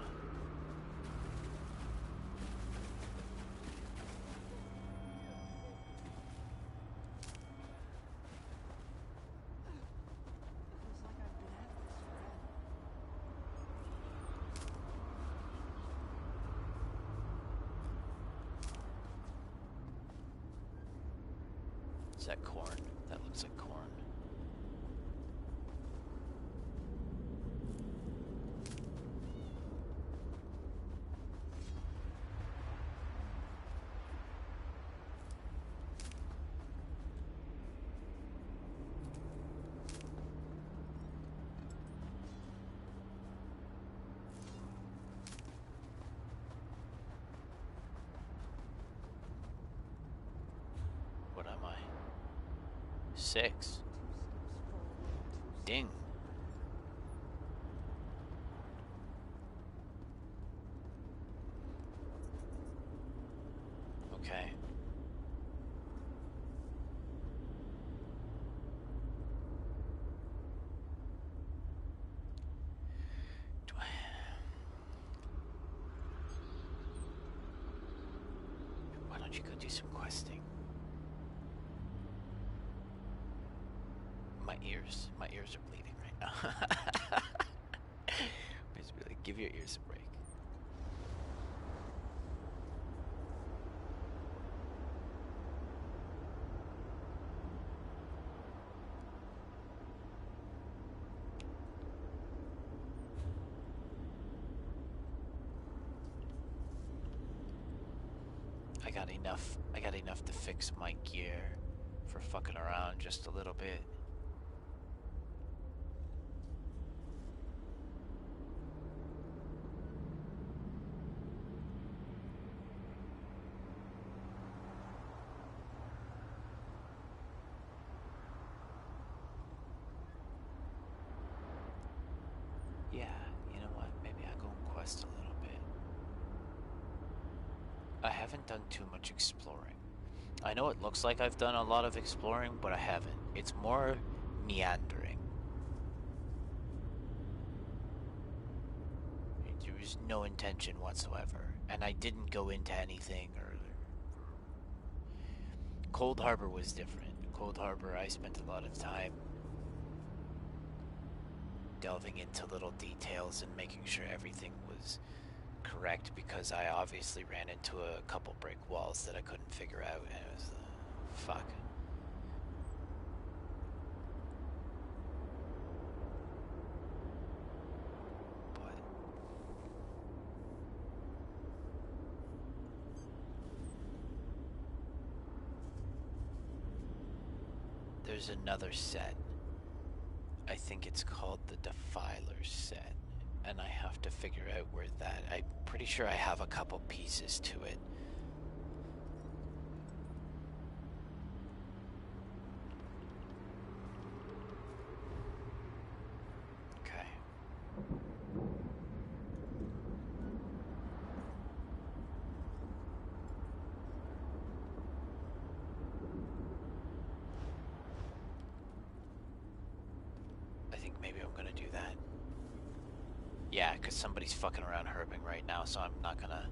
Feels like I've been at this forever. Is that corn? That looks like corn. What am I? 6. Ding. Okay. Why don't you go do some questing? My ears are bleeding right now. Just be like, give your ears a break. I got enough to fix my gear for fucking around just a little bit. Yeah, you know what? Maybe I'll go and quest a little bit. I haven't done too much exploring. I know it looks like I've done a lot of exploring, but I haven't. It's more meandering. There was no intention whatsoever, and I didn't go into anything or... Cold Harbor was different. Cold Harbor, I spent a lot of time delving into little details and making sure everything was correct, because I obviously ran into a couple brick walls that I couldn't figure out, and it was fuck. But there's another set. I think it's called the Defiler set, and I have to figure out where that... I'm pretty sure I have a couple pieces to it. Okay. I think maybe I'm gonna do that. Yeah, because somebody's fucking around herping right now, so I'm not gonna...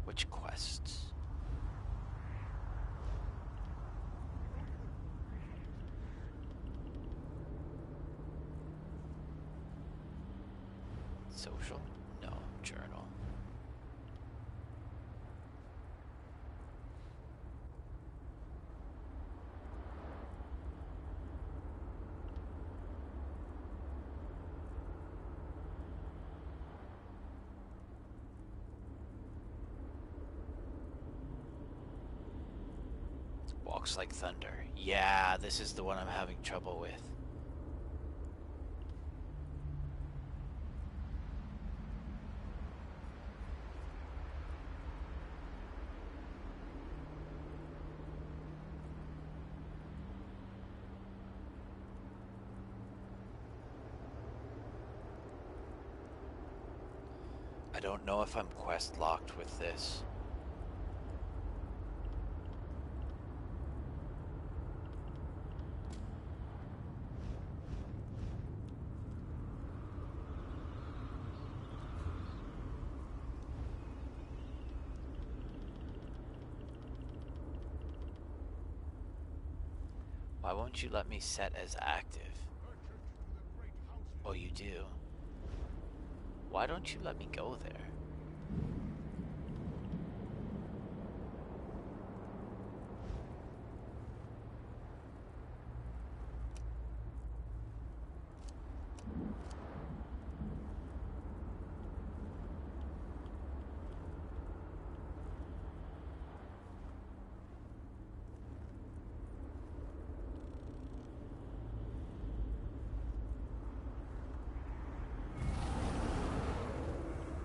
Which quests? Social? No. Journal. Walks like thunder. Yeah, this is the one I'm having trouble with. I don't know if I'm quest locked with this. Why won't you let me set as active? Oh, you do? Why don't you let me go there?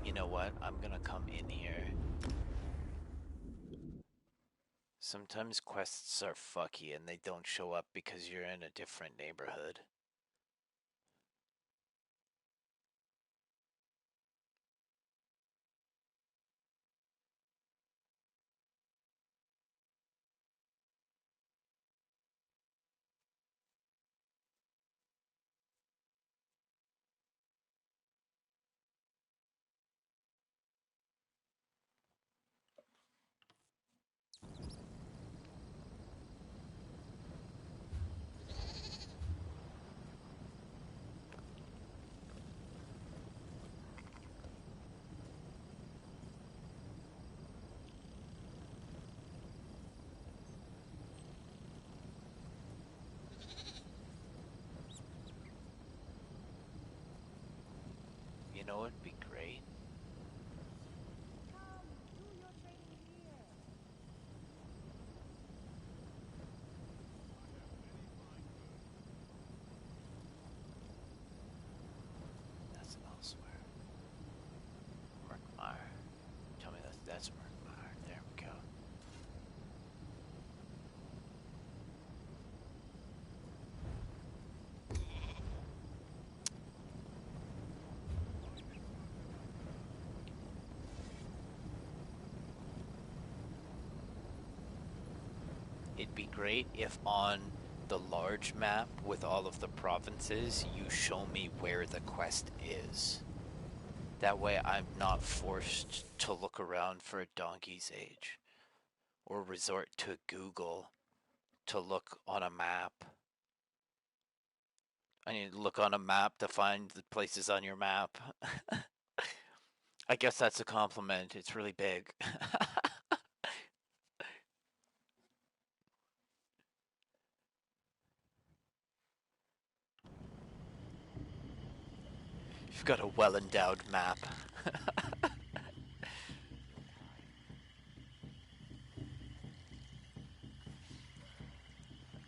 You know what? I'm gonna come in here. Sometimes quests are fucky and they don't show up because you're in a different neighborhood. You know what'd be great? Come, do your training here. That's elsewhere. Murkmire. Tell me that's Murkmire. There we go. it'd be great if on the large map with all of the provinces, you show me where the quest is. That way I'm not forced to look around for a donkey's age, or resort to Google to look on a map. I need to look on a map to find the places on your map. I guess that's a compliment. It's really big. You've got a well-endowed map. I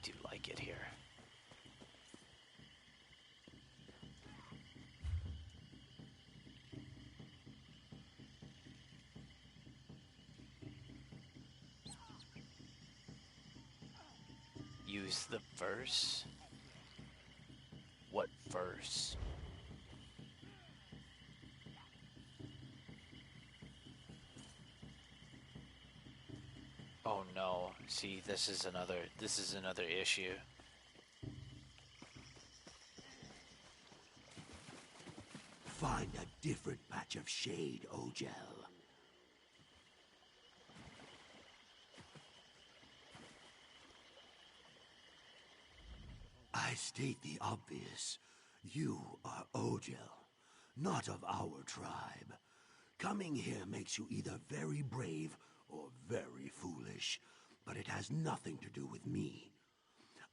do like it here. Use the verse? What verse? Oh no. See, this is another issue. Find a different patch of shade, Ogel. I state the obvious. You are Ogel, not of our tribe. Coming here makes you either very brave or very foolish, but it has nothing to do with me.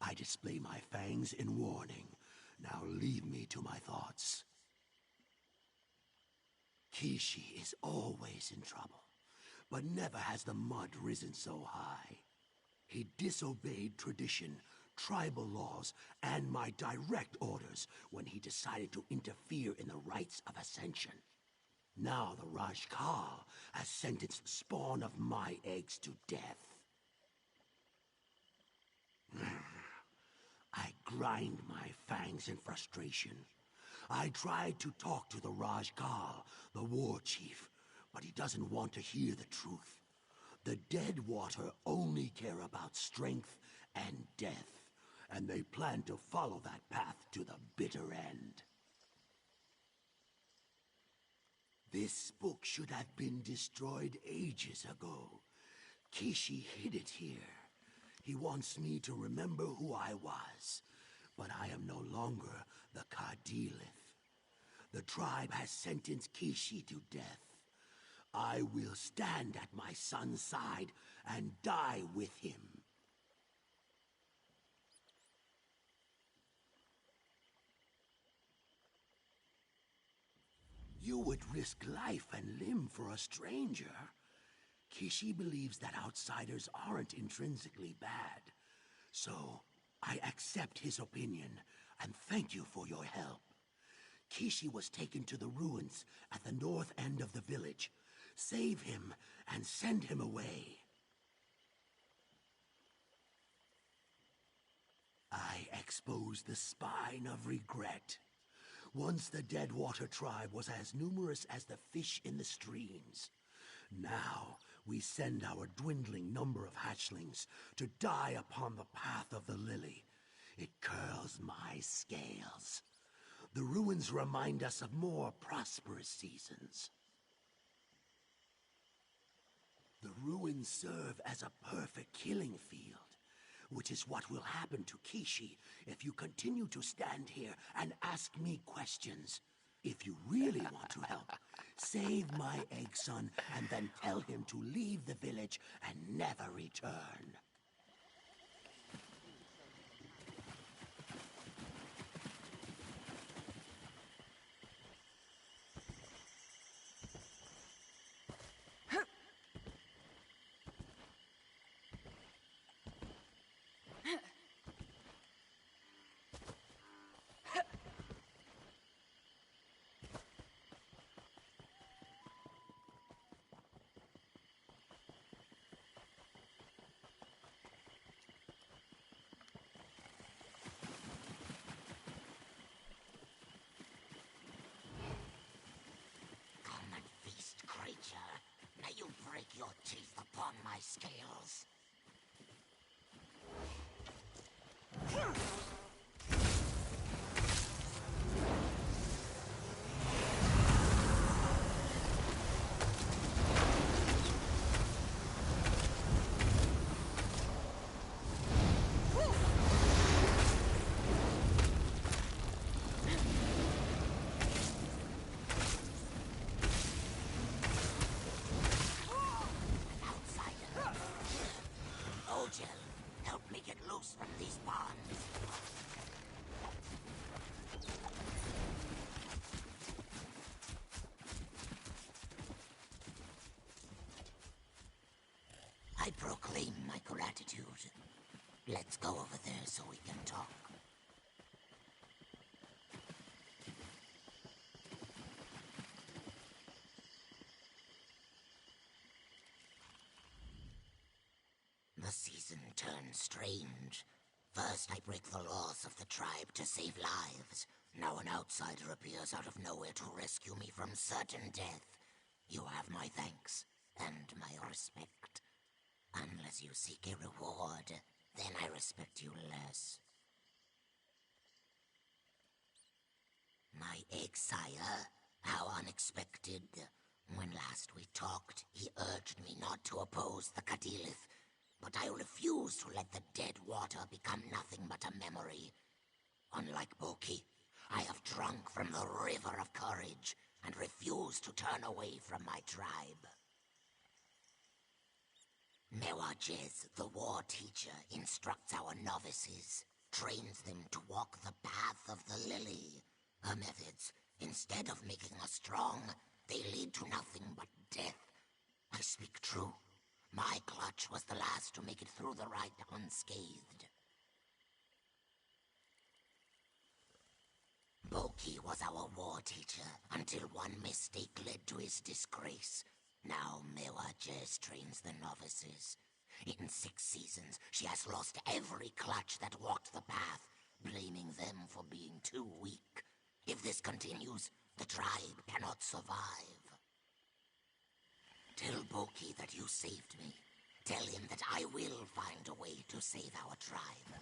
I display my fangs in warning. Now leave me to my thoughts. Kishi is always in trouble, but never has the mud risen so high. He disobeyed tradition, tribal laws, and my direct orders when he decided to interfere in the rites of ascension. Now the Rajkal has sentenced the spawn of my eggs to death. I grind my fangs in frustration. I tried to talk to the Rajkal, the war chief, but he doesn't want to hear the truth. The Deadwater only care about strength and death, and they plan to follow that path to the bitter end. This book should have been destroyed ages ago. Kishi hid it here. He wants me to remember who I was, but I am no longer the Cardilith. The tribe has sentenced Kishi to death. I will stand at my son's side and die with him. You would risk life and limb for a stranger. Kishi believes that outsiders aren't intrinsically bad. So, I accept his opinion, and thank you for your help. Kishi was taken to the ruins at the north end of the village. Save him and send him away. I exposed the spine of regret. Once the Deadwater tribe was as numerous as the fish in the streams. Now we send our dwindling number of hatchlings to die upon the path of the lily. It curls my scales. The ruins remind us of more prosperous seasons. The ruins serve as a perfect killing field, which is what will happen to Kishi if you continue to stand here and ask me questions. If you really want to help, save my egg son and then tell him to leave the village and never return. I proclaim my gratitude. Let's go over there so we can talk. The season turns strange. First, I break the laws of the tribe to save lives. Now an outsider appears out of nowhere to rescue me from certain death. You have my thanks and my respect. Unless you seek a reward, then I respect you less. My egg-sire, how unexpected. When last we talked, he urged me not to oppose the Cadilith, but I refuse to let the dead water become nothing but a memory. Unlike Boki, I have drunk from the river of courage and refuse to turn away from my tribe. Mewajez, the war teacher, instructs our novices, trains them to walk the path of the lily. Her methods, instead of making us strong, they lead to nothing but death. I speak true. My clutch was the last to make it through the rite unscathed. Boki was our war teacher until one mistake led to his disgrace. Now Mewajez trains the novices. In 6 seasons, she has lost every clutch that walked the path, blaming them for being too weak. If this continues, the tribe cannot survive. Tell Boki that you saved me. Tell him that I will find a way to save our tribe.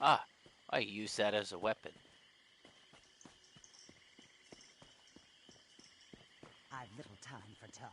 Ah, I use that as a weapon. I've little time for talk.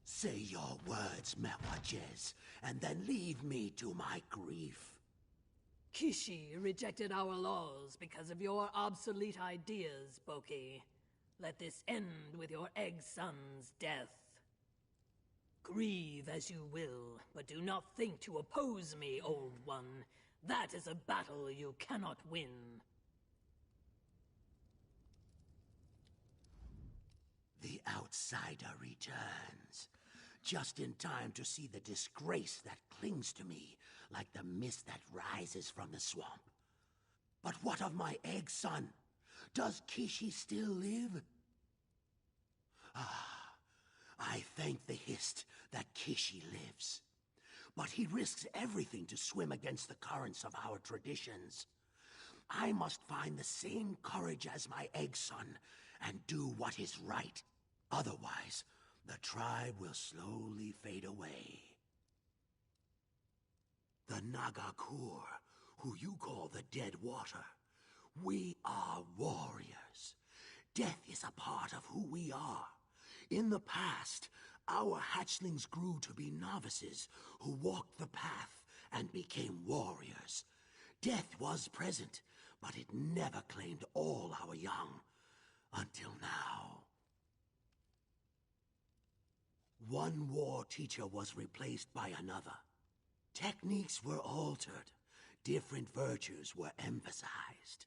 Say your words, Mewajez, and then leave me to my grief. Kishi rejected our laws because of your obsolete ideas, Boki. Let this end with your egg-son's death. Grieve as you will, but do not think to oppose me, old one. That is a battle you cannot win. The outsider returns, just in time to see the disgrace that clings to me like the mist that rises from the swamp. But what of my egg son? Does Kishi still live? Ah, I thank the Hist that Kishi lives. But he risks everything to swim against the currents of our traditions. I must find the same courage as my egg son and do what is right. Otherwise, the tribe will slowly fade away. The Nagakur, who you call the Dead Water, we are warriors. Death is a part of who we are. In the past, our hatchlings grew to be novices who walked the path and became warriors. Death was present, but it never claimed all our young, until now. One war teacher was replaced by another. Techniques were altered. Different virtues were emphasized.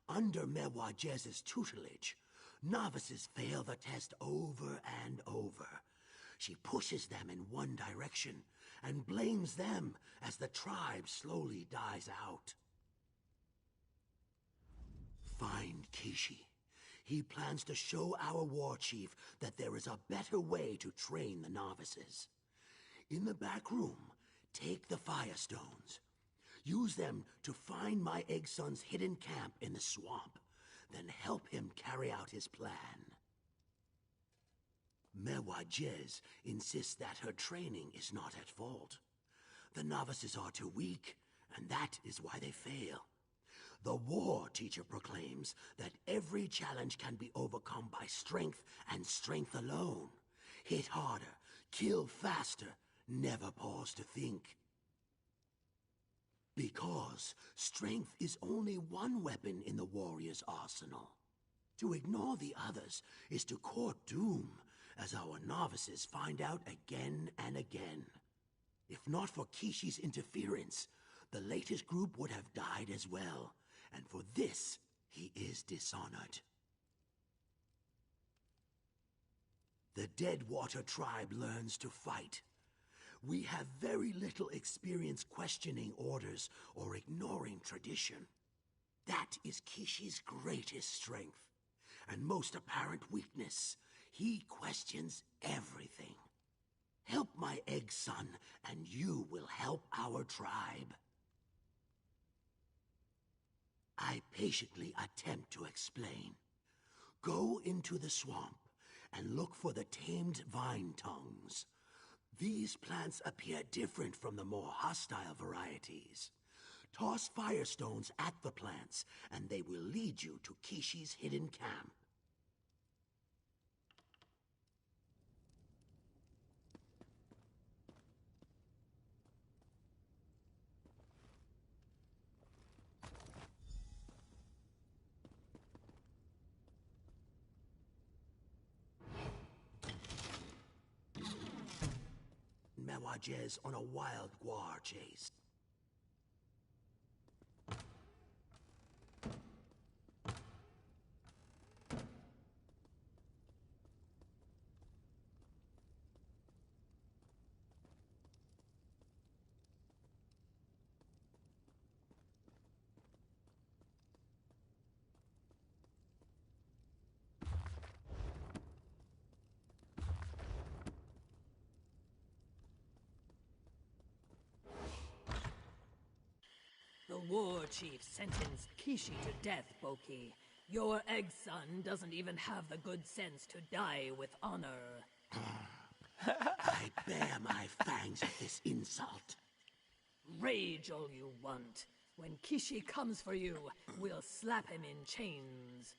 Under Mewajez's tutelage, novices fail the test over and over. She pushes them in one direction and blames them as the tribe slowly dies out. Find Kishi. He plans to show our war chief that there is a better way to train the novices. In the back room, take the Firestones. Use them to find my egg son's hidden camp in the swamp, then help him carry out his plan. Mewajez insists that her training is not at fault. The novices are too weak, and that is why they fail. The war teacher proclaims that every challenge can be overcome by strength and strength alone. Hit harder, kill faster, never pause to think. Because strength is only one weapon in the warrior's arsenal. To ignore the others is to court doom, as our novices find out again and again. If not for Kishi's interference, the latest group would have died as well, and for this, he is dishonored. The Deadwater tribe learns to fight. We have very little experience questioning orders or ignoring tradition. That is Kishi's greatest strength, and most apparent weakness. He questions everything. Help my egg son, and you will help our tribe. I patiently attempt to explain. Go into the swamp and look for the tamed vine tongues. These plants appear different from the more hostile varieties. Toss firestones at the plants, and they will lead you to Kishi's hidden camp. Mewajez on a wild guar chase. The war chief sentenced Kishi to death, Boki. Your egg son doesn't even have the good sense to die with honor. I bear my fangs at this insult. Rage all you want. When Kishi comes for you, we'll slap him in chains.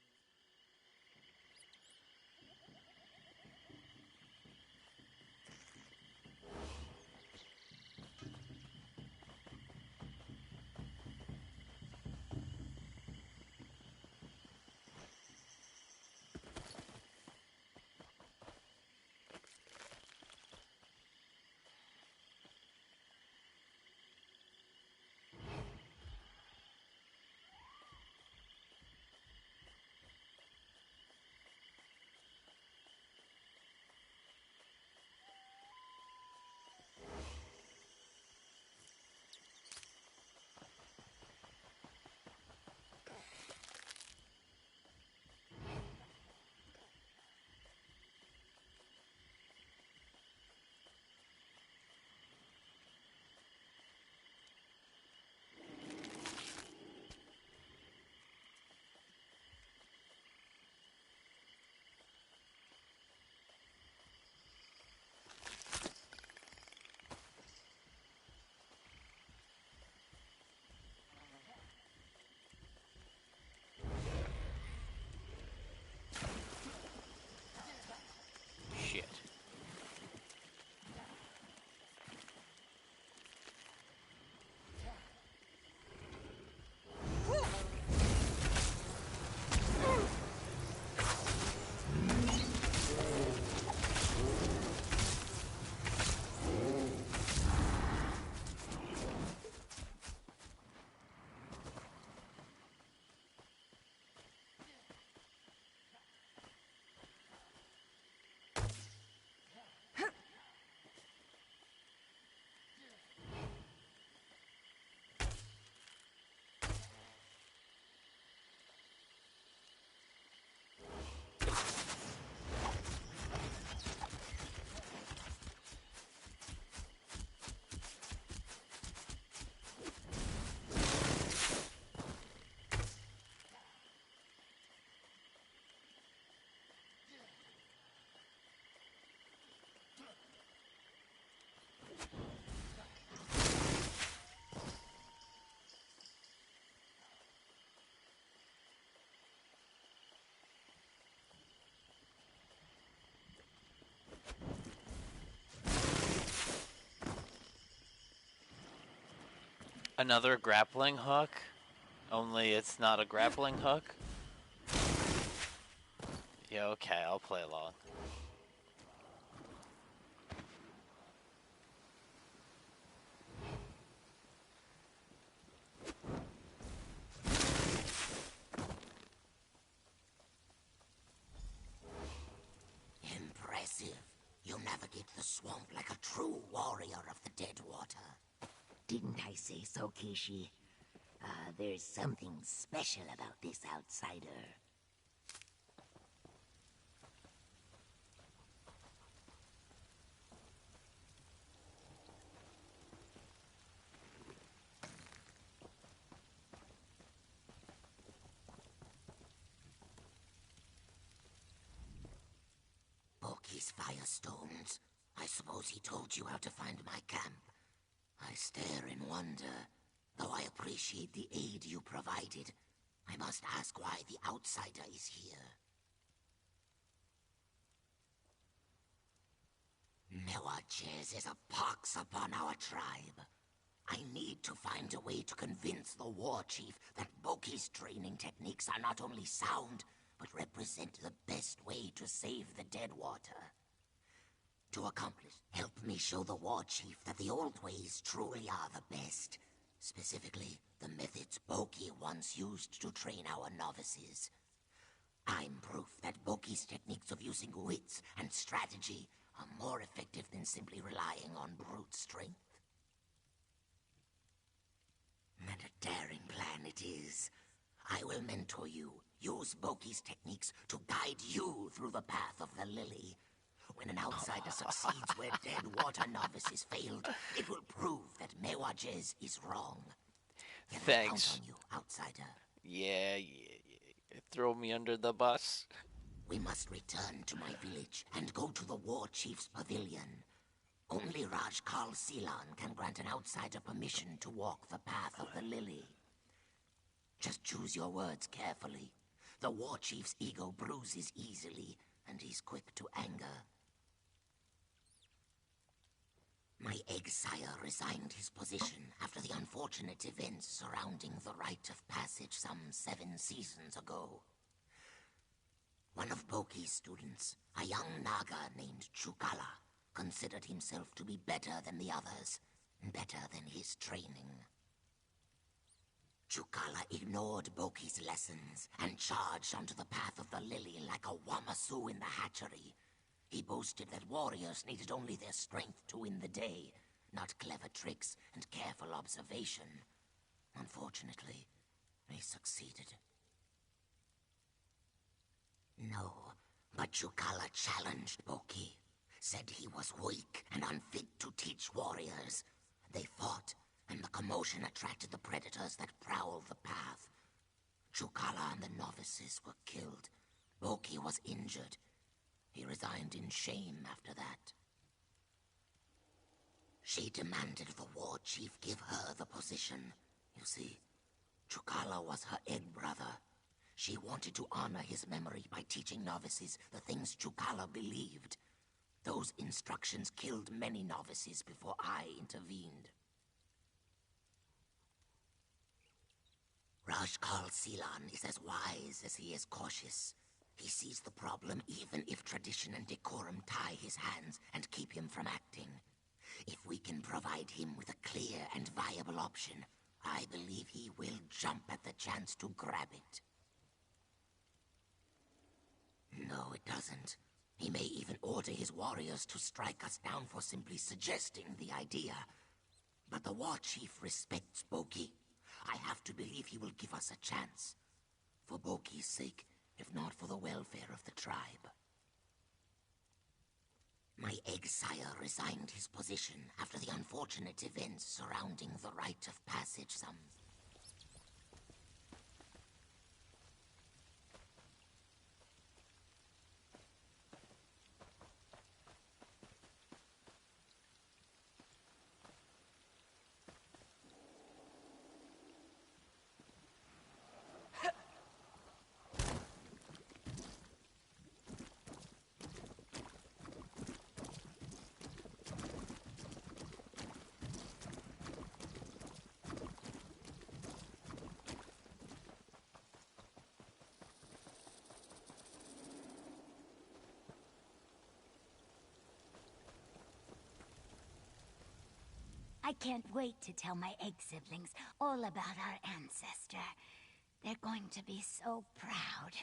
Another grappling hook? Only it's not a grappling hook? Yeah, okay, I'll play along. Impressive. You navigate the swamp like a true warrior of the dead water. Didn't I say so, Kishi? There's something special about this outsider. Boki's firestones. I suppose he told you how to find my camp. I stare in wonder. Though I appreciate the aid you provided, I must ask why the outsider is here. Mewajez is a pox upon our tribe. I need to find a way to convince the war chief that Boki's training techniques are not only sound, but represent the best way to save the dead water. To accomplish, help me show the war chief that the old ways truly are the best. Specifically, the methods Boki once used to train our novices. I'm proof that Boki's techniques of using wits and strategy are more effective than simply relying on brute strength. And a daring plan it is. I will mentor you, use Boki's techniques to guide you through the path of the lily. When an outsider succeeds where dead water novices failed, it will prove that Mewajez is wrong. Can I count on you, outsider? Yeah. Throw me under the bus. We must return to my village and go to the war chief's pavilion. Only Rajkal Silan can grant an outsider permission to walk the path of the lily. Just choose your words carefully. The war chief's ego bruises easily, and he's quick to anger. My egg-sire resigned his position after the unfortunate events surrounding the rite of passage some 7 seasons ago. One of Boki's students, a young Naga named Chukala, considered himself to be better than the others, and better than his training. Chukala ignored Boki's lessons and charged onto the path of the lily like a Wamasu in the hatchery. He boasted that warriors needed only their strength to win the day, not clever tricks and careful observation. Unfortunately, he succeeded. No, but Chukala challenged Boki, said he was weak and unfit to teach warriors. They fought, and the commotion attracted the predators that prowl the path. Chukala and the novices were killed. Boki was injured. He resigned in shame after that. She demanded the war chief give her the position. You see, Chukala was her egg brother. She wanted to honor his memory by teaching novices the things Chukala believed. Those instructions killed many novices before I intervened. Rajkal Silan is as wise as he is cautious. He sees the problem even if tradition and decorum tie his hands and keep him from acting. If we can provide him with a clear and viable option, I believe he will jump at the chance to grab it. No, it doesn't. He may even order his warriors to strike us down for simply suggesting the idea. But the war chief respects Boki. I have to believe he will give us a chance. For Boki's sake, if not for the welfare of the tribe. My egg-sire resigned his position after the unfortunate events surrounding the rite of passage some... I can't wait to tell my egg siblings all about our ancestor. They're going to be so proud.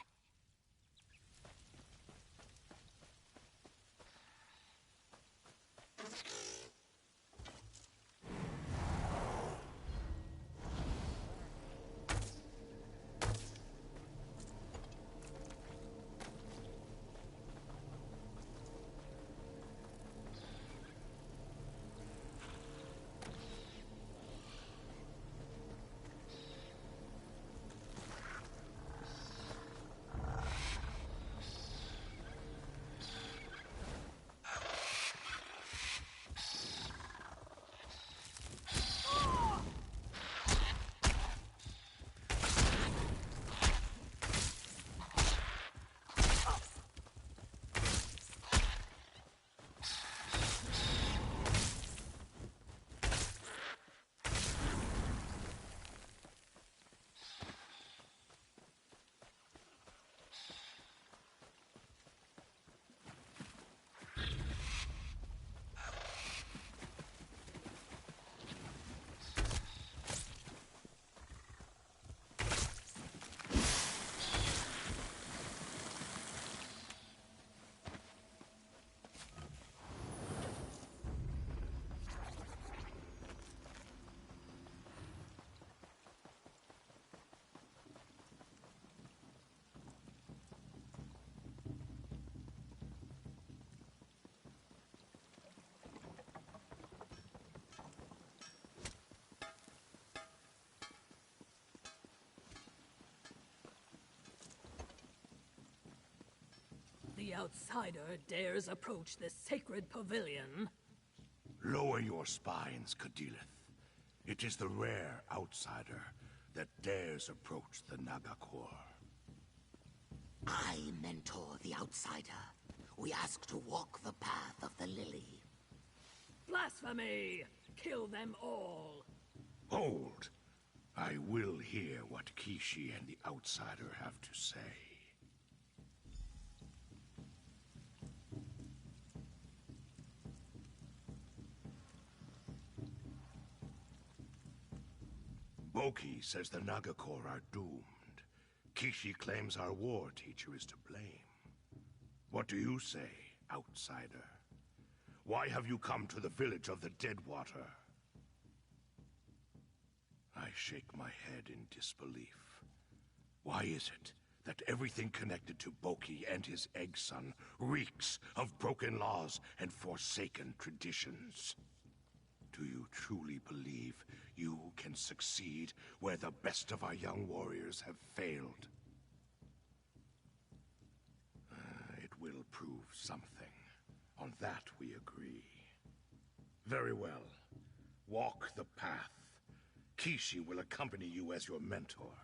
The outsider dares approach this sacred pavilion. Lower your spines, Cadilith. It is the rare outsider that dares approach the Nagakor. I mentor the outsider. We ask to walk the path of the lily. Blasphemy! Kill them all! Hold! I will hear what Kishi and the outsider have to say. Boki says the Nagakor are doomed. Kishi claims our war teacher is to blame. What do you say, outsider? Why have you come to the village of the Deadwater? I shake my head in disbelief. Why is it that everything connected to Boki and his egg son reeks of broken laws and forsaken traditions? Do you truly believe you can succeed where the best of our young warriors have failed? It will prove something. On that we agree. Very well. Walk the path. Kishi will accompany you as your mentor.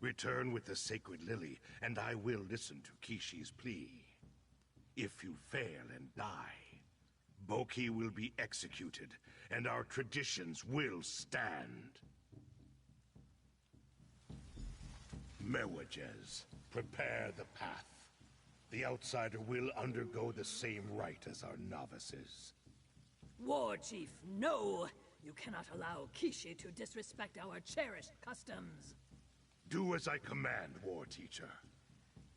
Return with the sacred lily, and I will listen to Kishi's plea. If you fail and die, Boki will be executed, and our traditions will stand. Mewajez, prepare the path. The outsider will undergo the same rite as our novices. War Chief, no! You cannot allow Kishi to disrespect our cherished customs. Do as I command, War Teacher.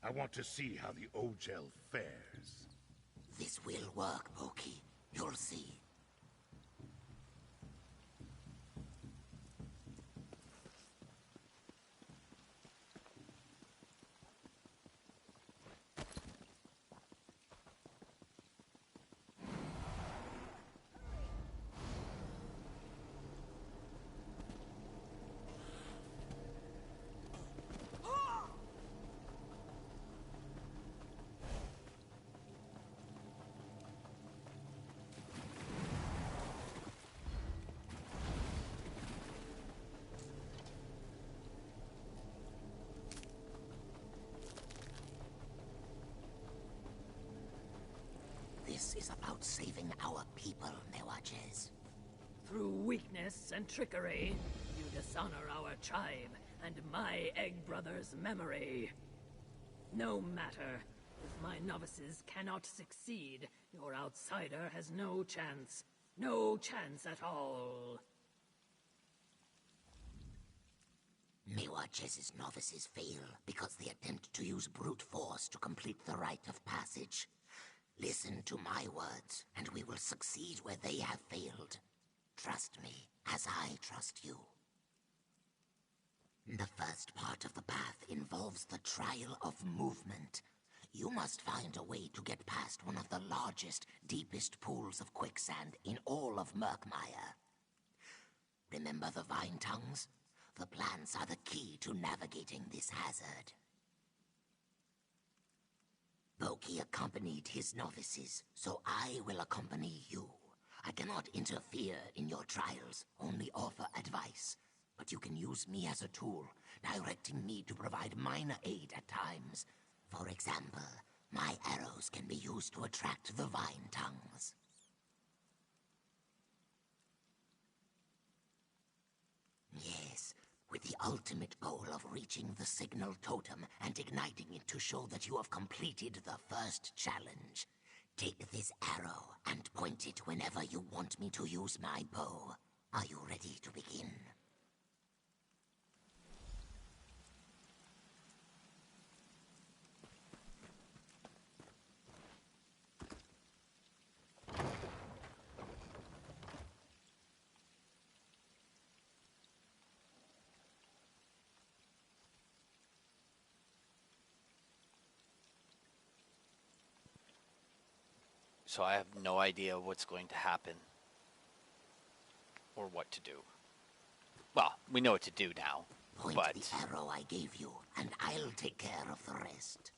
I want to see how the Ogel fares. This will work, Boki. You'll see. This is about saving our people, Mewajez. Through weakness and trickery, you dishonor our tribe and my egg brother's memory. No matter. If my novices cannot succeed, your outsider has no chance. No chance at all. Mewachez's novices fail because they attempt to use brute force to complete the rite of passage. Listen to my words, and we will succeed where they have failed. Trust me, as I trust you. The first part of the path involves the trial of movement. You must find a way to get past one of the largest, deepest pools of quicksand in all of Murkmire. Remember the vine tongues? The plants are the key to navigating this hazard. Boki accompanied his novices, so I will accompany you. I cannot interfere in your trials, only offer advice. But you can use me as a tool, directing me to provide minor aid at times. For example, my arrows can be used to attract the vine tongues. Yes, with the ultimate goal of reaching the signal totem and igniting it to show that you have completed the first challenge. Take this arrow and point it whenever you want me to use my bow. Are you ready to begin? So I have no idea what's going to happen or what to do. Well, we know what to do now, Point but the arrow I gave you, and I'll take care of the rest.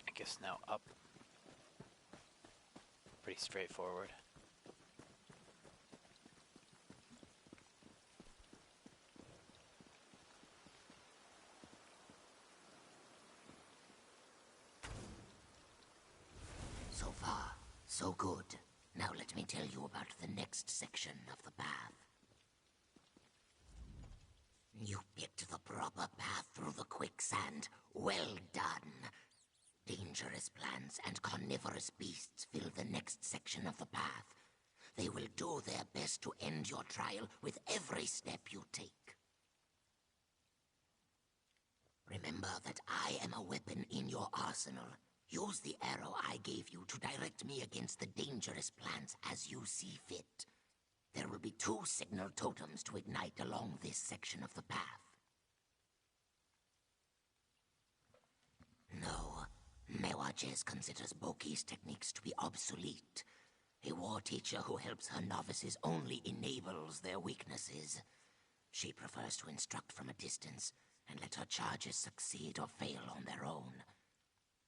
I guess now up. Pretty straightforward. So far, so good. Now let me tell you about the next section of the path. You picked the proper path through the quicksand. Well done. Dangerous plants and carnivorous beasts fill the next section of the path. They will do their best to end your trial with every step you take. Remember that I am a weapon in your arsenal. Use the arrow I gave you to direct me against the dangerous plants as you see fit. There will be 2 signal totems to ignite along this section of the path. No, Mewachez considers Boki's techniques to be obsolete. A war teacher who helps her novices only enables their weaknesses. She prefers to instruct from a distance and let her charges succeed or fail on their own.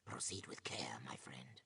Proceed with care, my friend.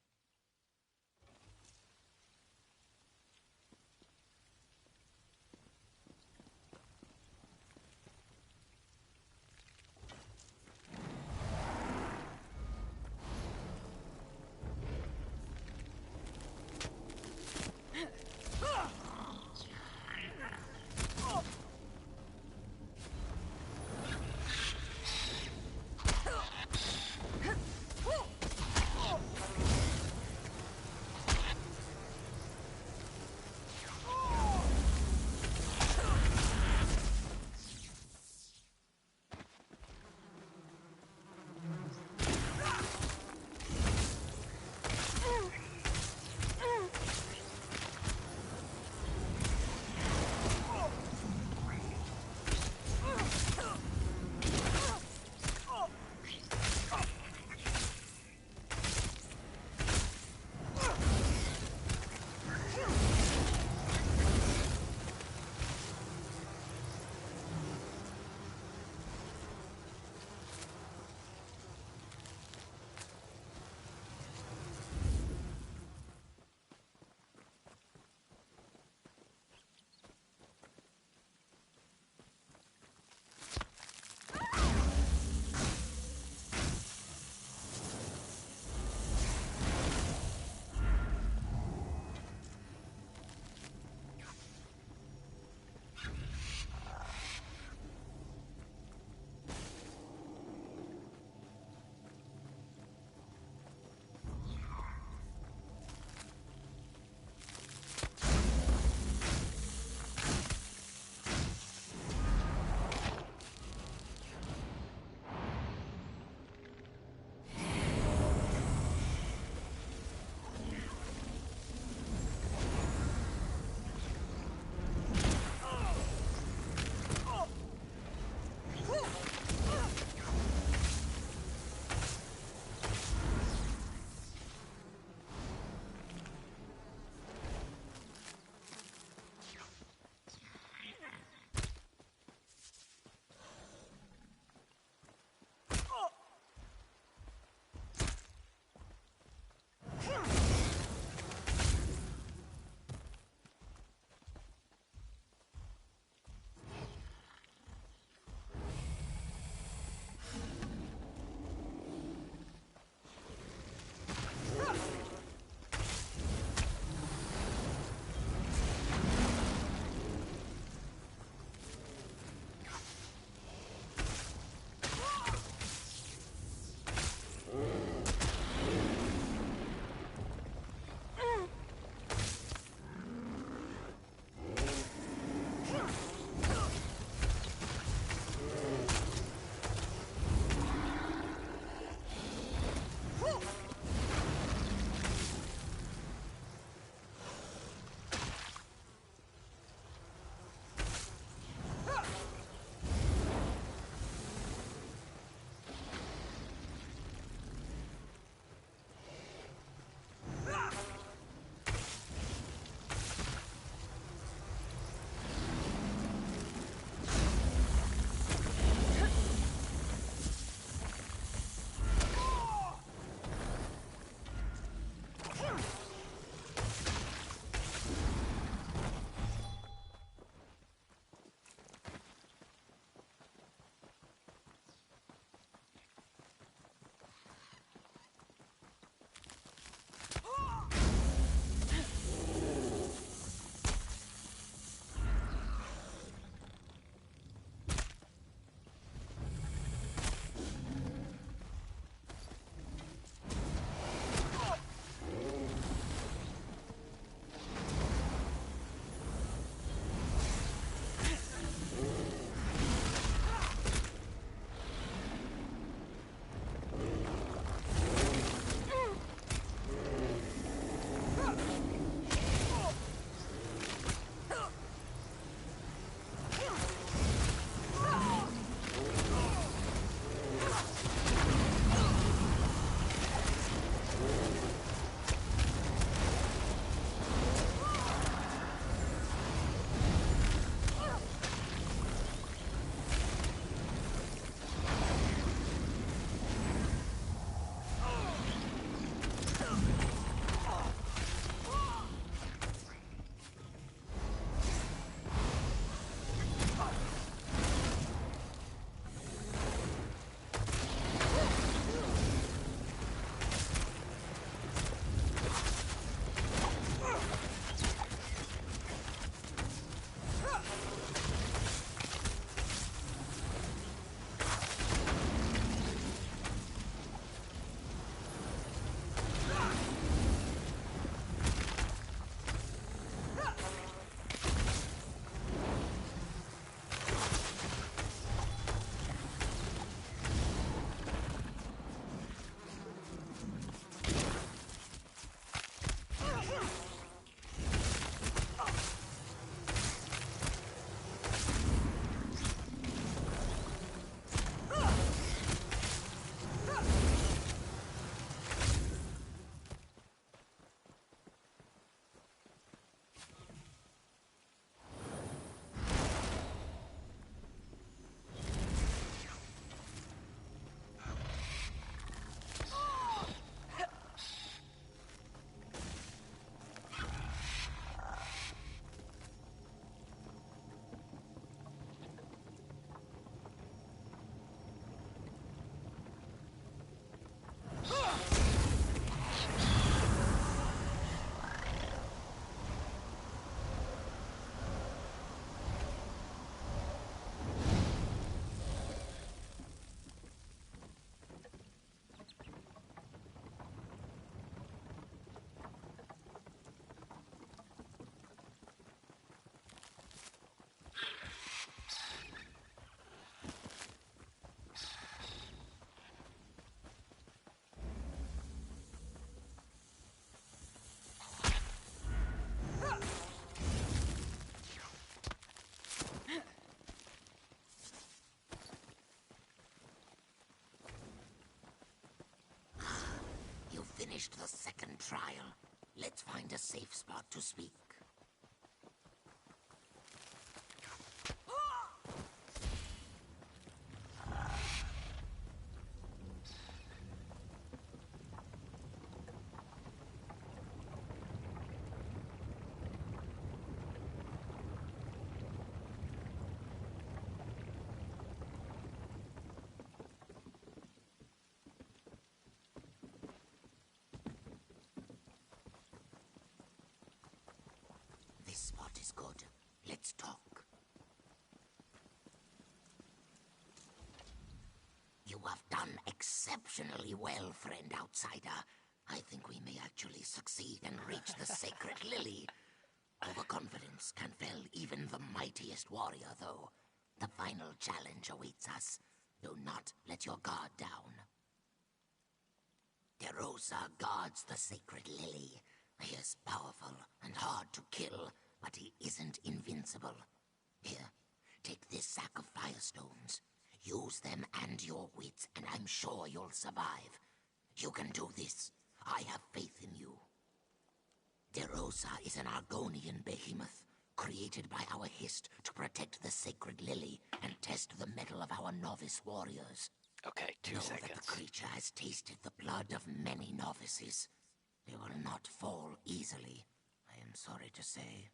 finished the second trial. Let's find a safe spot to speak. This spot is good. Let's talk. You have done exceptionally well, friend outsider. I think we may actually succeed and reach the sacred lily. Overconfidence can fell even the mightiest warrior, though. The final challenge awaits us. Do not let your guard down. DeRosa guards the sacred lily. He is powerful and hard to kill, but he isn't invincible. Here, take this sack of firestones. Use them and your wits, and I'm sure you'll survive. You can do this. I have faith in you. DeRosa is an Argonian behemoth, created by our Hist to protect the sacred lily and test the mettle of our novice warriors. Okay, 2 Know seconds. that the creature has tasted the blood of many novices. They will not fall easily, I am sorry to say.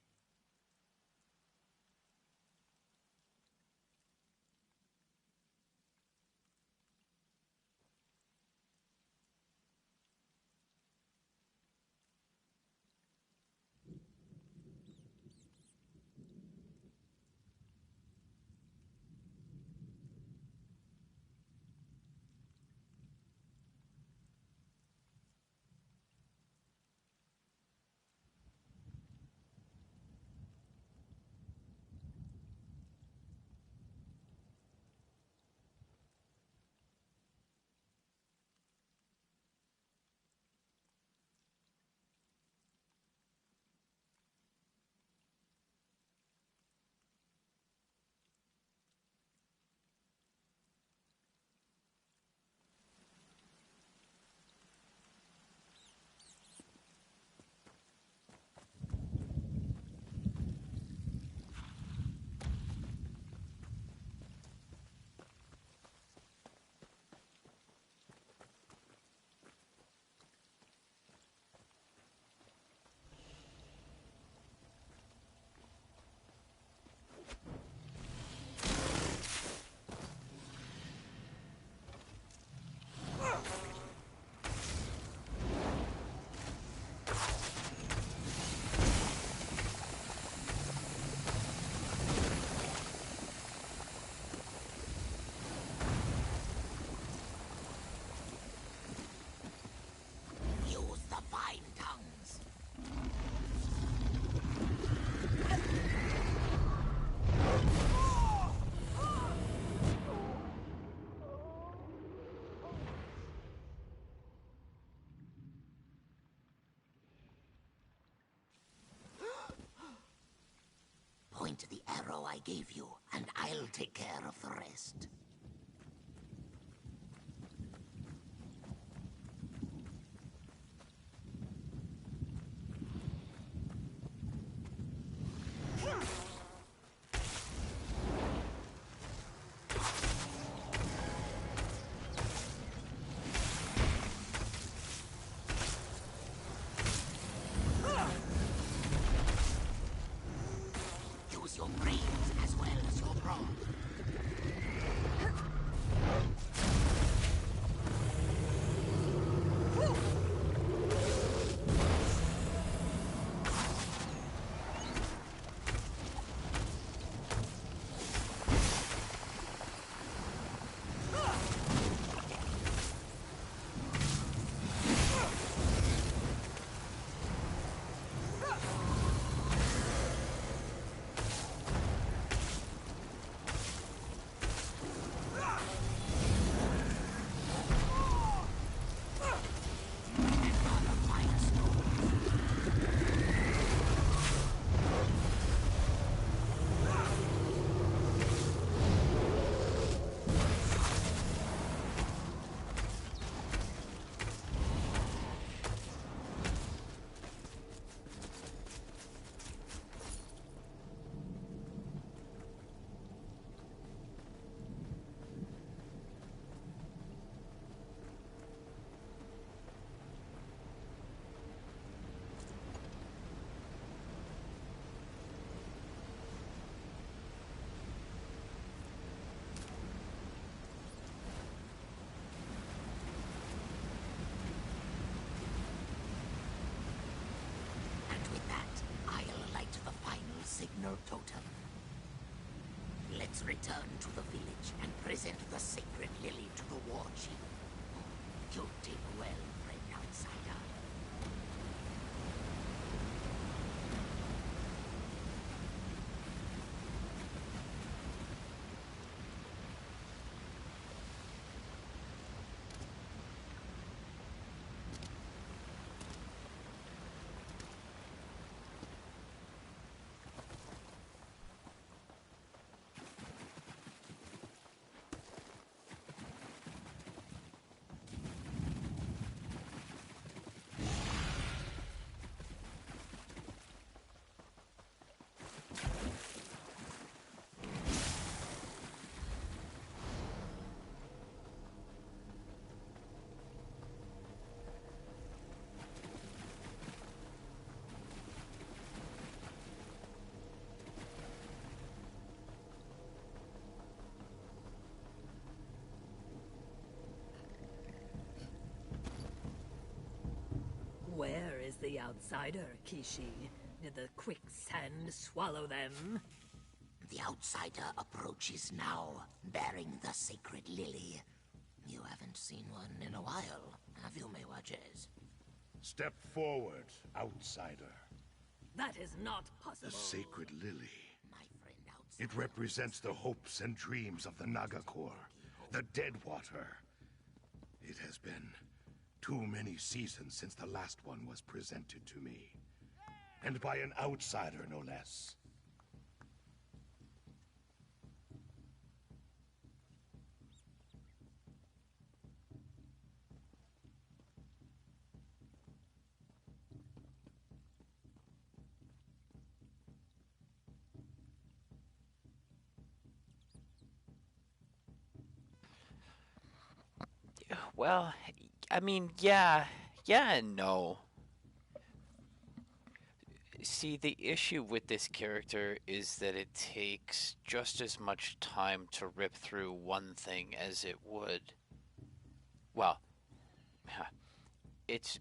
Use the vine tongues. Point the arrow I gave you, and I'll take care of the rest. Use your brains as well as your brawn. Let's return to the village and present the sacred lily to the war chief. You'll take well, friend outsider. Where is the outsider, Kishi? Did the quicksand swallow them? The outsider approaches now, bearing the sacred lily. You haven't seen one in a while, have you, Maywages? Step forward, outsider. That is not possible. The sacred lily. My friend outsider. It represents the hopes and dreams of the Nagakor, the Deadwater. It has been too many seasons since the last one was presented to me. And by an outsider, no less. Well, I mean, yeah and no. See, the issue with this character is that it takes just as much time to rip through one thing as it would. Well, it's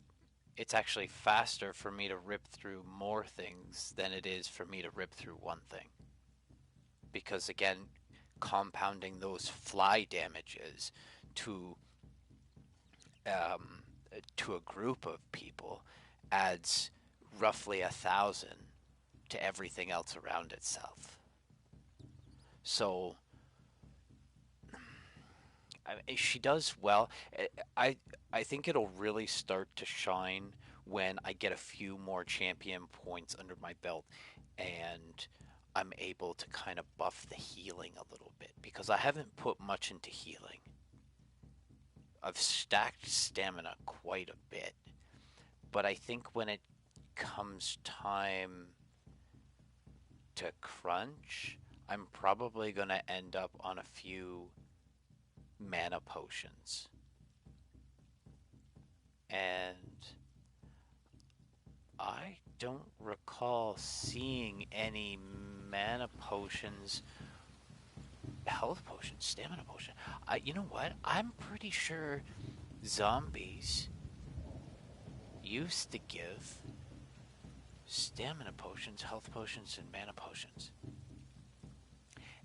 actually faster for me to rip through more things than it is for me to rip through one thing. Because again, compounding those fly damages to a group of people adds roughly 1,000 to everything else around itself. So she does well. I think it'll really start to shine when I get a few more champion points under my belt and I'm able to kind of buff the healing a little bit, because I haven't put much into healing. I've stacked stamina quite a bit, but I think when it comes time to crunch, I'm probably going to end up on a few mana potions. And I don't recall seeing any mana potions, health potions, stamina potion. You know what? I'm pretty sure zombies used to give stamina potions, health potions, and mana potions.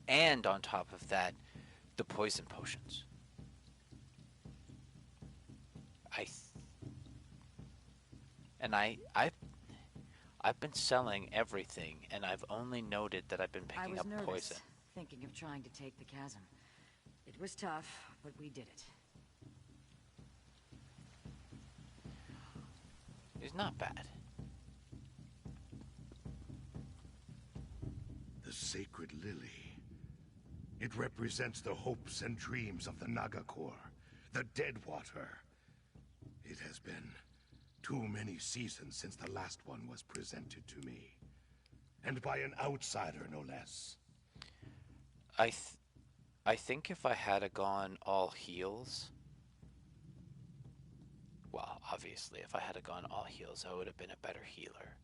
And on top of that, the poison potions. I've been selling everything, and I've only noted that I've been picking up nervous, poison. Thinking of trying to take the chasm. It was tough, but we did it. It's not bad. The sacred lily. It represents the hopes and dreams of the Nagakor, the Deadwater. It has been too many seasons since the last one was presented to me. And by an outsider, no less. I think if I had gone all heals, well, obviously, if I had gone all heals, I would have been a better healer.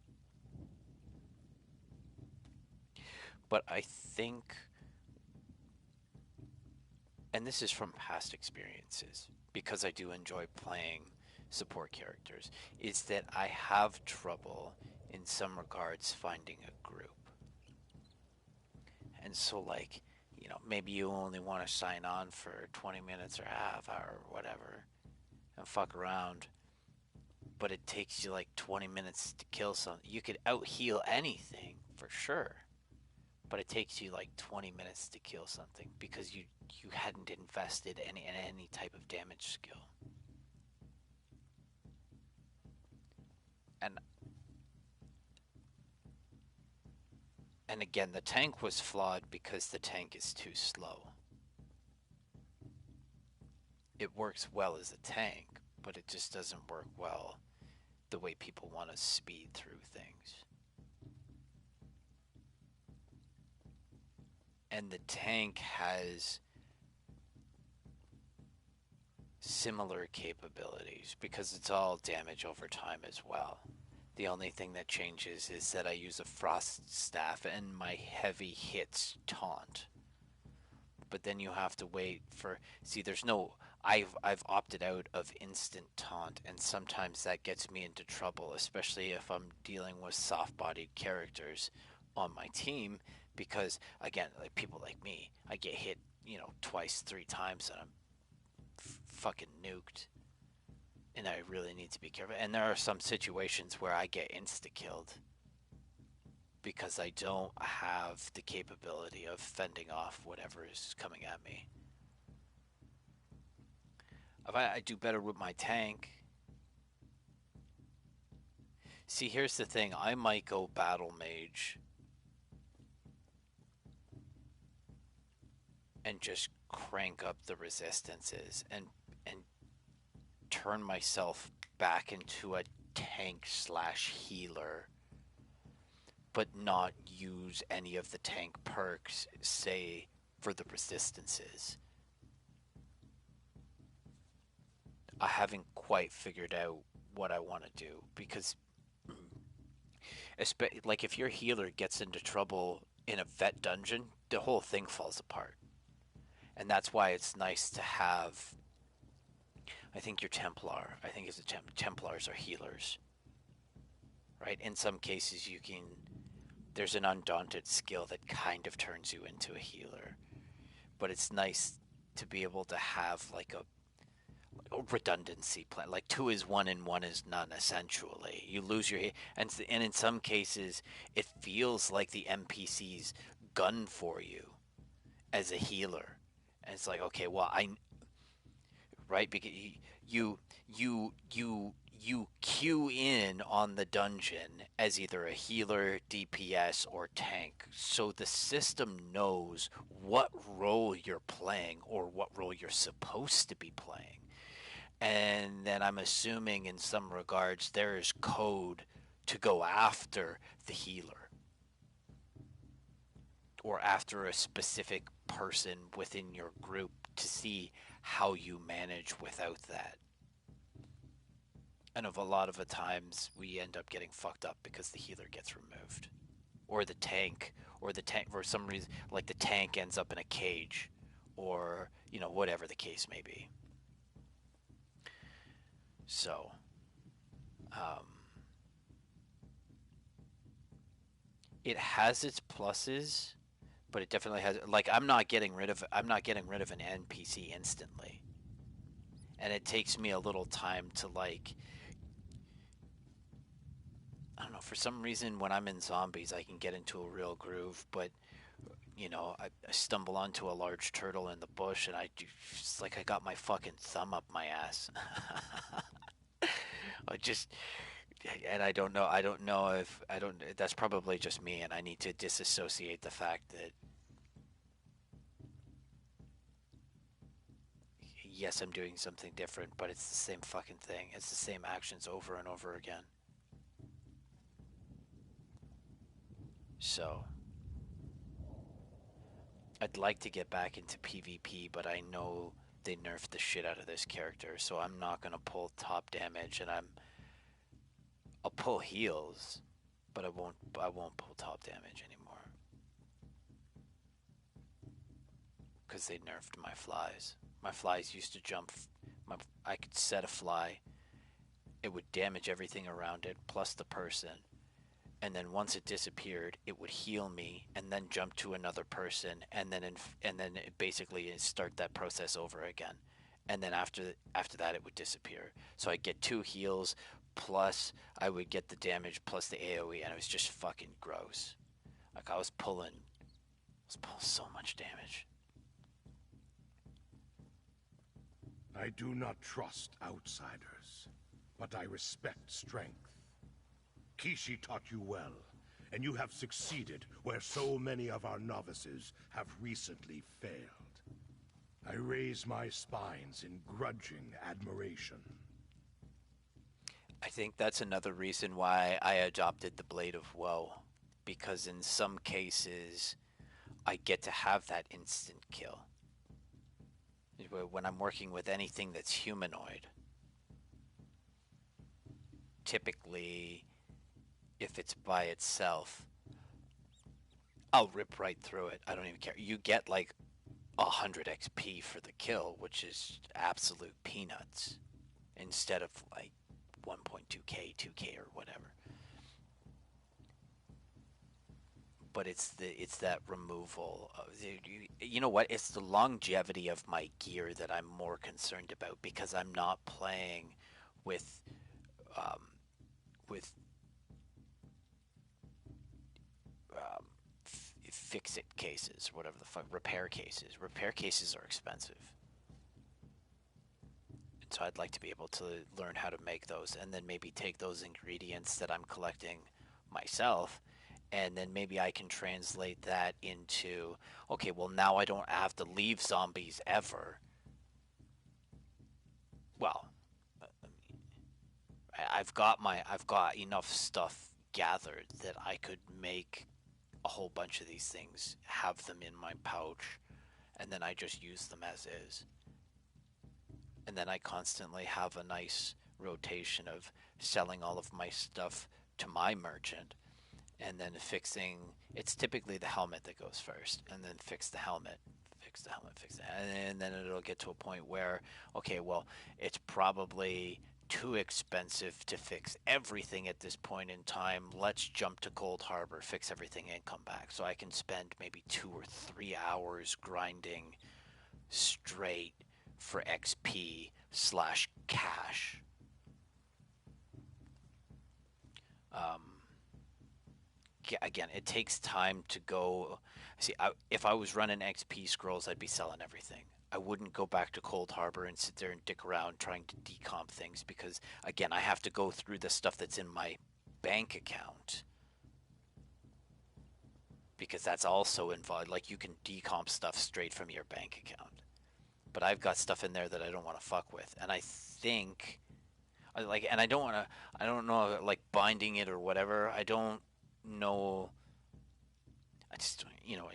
But I think, and this is from past experiences, because I do enjoy playing support characters, is that I have trouble in some regards finding a group. And so, like, maybe you only want to sign on for 20 minutes or a half hour or whatever and fuck around, but it takes you like 20 minutes to kill something. You could out heal anything for sure, but it takes you like 20 minutes to kill something because you hadn't invested in any type of damage skill. And again, the tank was flawed because the tank is too slow. It works well as a tank, but it just doesn't work well the way people want to speed through things. And the tank has similar capabilities because it's all damage over time as well. The only thing that changes is that I use a frost staff and my heavy hits taunt. But then you have to wait for... See, there's no... I've opted out of instant taunt, and sometimes that gets me into trouble, especially if I'm dealing with soft-bodied characters on my team, because, again, like people like me, I get hit, twice, 3 times, and I'm fucking nuked. And I really need to be careful. And there are some situations where I get insta-killed because I don't have the capability of fending off whatever is coming at me. If I do better with my tank. See, here's the thing. I might go Battle Mage and just crank up the resistances and turn myself back into a tank/healer, but not use any of the tank perks, say, for the resistances. I haven't quite figured out what I want to do, because like if your healer gets into trouble in a vet dungeon, the whole thing falls apart. And that's why it's nice to have... I think your Templar. I think it's Templars are healers, right? In some cases, you can. There's an Undaunted skill that kind of turns you into a healer, but it's nice to be able to have like a redundancy plan. Like 2 is 1 and 1 is none. Essentially, you lose your and in some cases, it feels like the NPCs gun for you as a healer, and it's like, okay, well, right, because you queue in on the dungeon as either a healer, DPS, or tank, so the system knows what role you're playing or what role you're supposed to be playing. And then I'm assuming in some regards there is code to go after the healer or after a specific person within your group to see how you manage without that. And of a lot of the times we end up getting fucked up because the healer gets removed, or the tank for some reason, like the tank ends up in a cage, or whatever the case may be. So it has its pluses, but it definitely has, like, I'm not getting rid of an NPC instantly. And it takes me a little time to, like, I don't know, for some reason when I'm in zombies I can get into a real groove, but I stumble onto a large turtle in the bush and it's like I got my fucking thumb up my ass. I don't know that's probably just me, and I need to disassociate the fact that yes, I'm doing something different, but it's the same fucking thing. It's the same actions over and over again. So I'd like to get back into PvP, but I know they nerfed the shit out of this character, so I'm not gonna pull top damage, and I'll pull heals, but I won't pull top damage anymore. Because they nerfed my flies. My flies used to jump. I could set a fly. It would damage everything around it, plus the person. and then once it disappeared, it would heal me, and then jump to another person, and then it basically start that process over again, and then after that it would disappear. So I'd get 2 heals, plus I would get the damage plus the AOE, and it was just fucking gross. Like I was pulling so much damage. I do not trust outsiders, but I respect strength. Kishi taught you well, and you have succeeded where so many of our novices have recently failed. I raise my spines in grudging admiration. I think that's another reason why I adopted the Blade of Woe, because in some cases I get to have that instant kill. When I'm working with anything that's humanoid, typically, if it's by itself, I'll rip right through it. I don't even care. You get like 100 XP for the kill, which is absolute peanuts, instead of like 1.2k, 2k, or whatever. But it's that removal of, you know what? It's the longevity of my gear that I'm more concerned about, because I'm not playing with fix-it cases, whatever the fuck, repair cases. Repair cases are expensive. And so I'd like to be able to learn how to make those, and then maybe take those ingredients that I'm collecting myself, and then maybe I can translate that into, okay, well now I don't have to leave zombies ever. Well, I've got enough stuff gathered that I could make a whole bunch of these things, have them in my pouch, and then I just use them as is. And then I constantly have a nice rotation of selling all of my stuff to my merchant, and then fixing. It's typically the helmet that goes first, and then fix the helmet, and then it'll get to a point where, okay, well, it's probably too expensive to fix everything at this point in time. Let's jump to Cold Harbor, fix everything, and come back. So I can spend maybe 2 or 3 hours grinding straight for XP/cash. Again, it takes time to go. See, if I was running XP scrolls, I'd be selling everything. I wouldn't go back to Cold Harbor and sit there and dick around trying to decomp things, because, again, I have to go through the stuff that's in my bank account, because that's also involved. Like, you can decomp stuff straight from your bank account, but I've got stuff in there that I don't want to fuck with, and I think, and I don't know, like, binding it or whatever. I don't know. I just, if you know,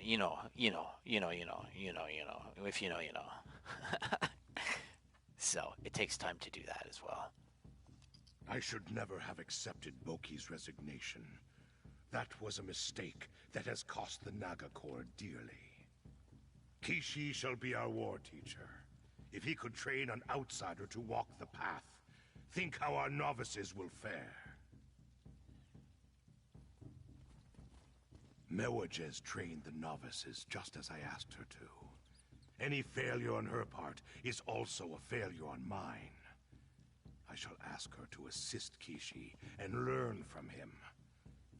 you know. So it takes time to do that as well. I should never have accepted Boki's resignation. That was a mistake that has cost the Naga Corps dearly. Kishi shall be our war teacher. If he could train an outsider to walk the path, think how our novices will fare. Mewajez trained the novices just as I asked her to. Any failure on her part is also a failure on mine. I shall ask her to assist Kishi and learn from him.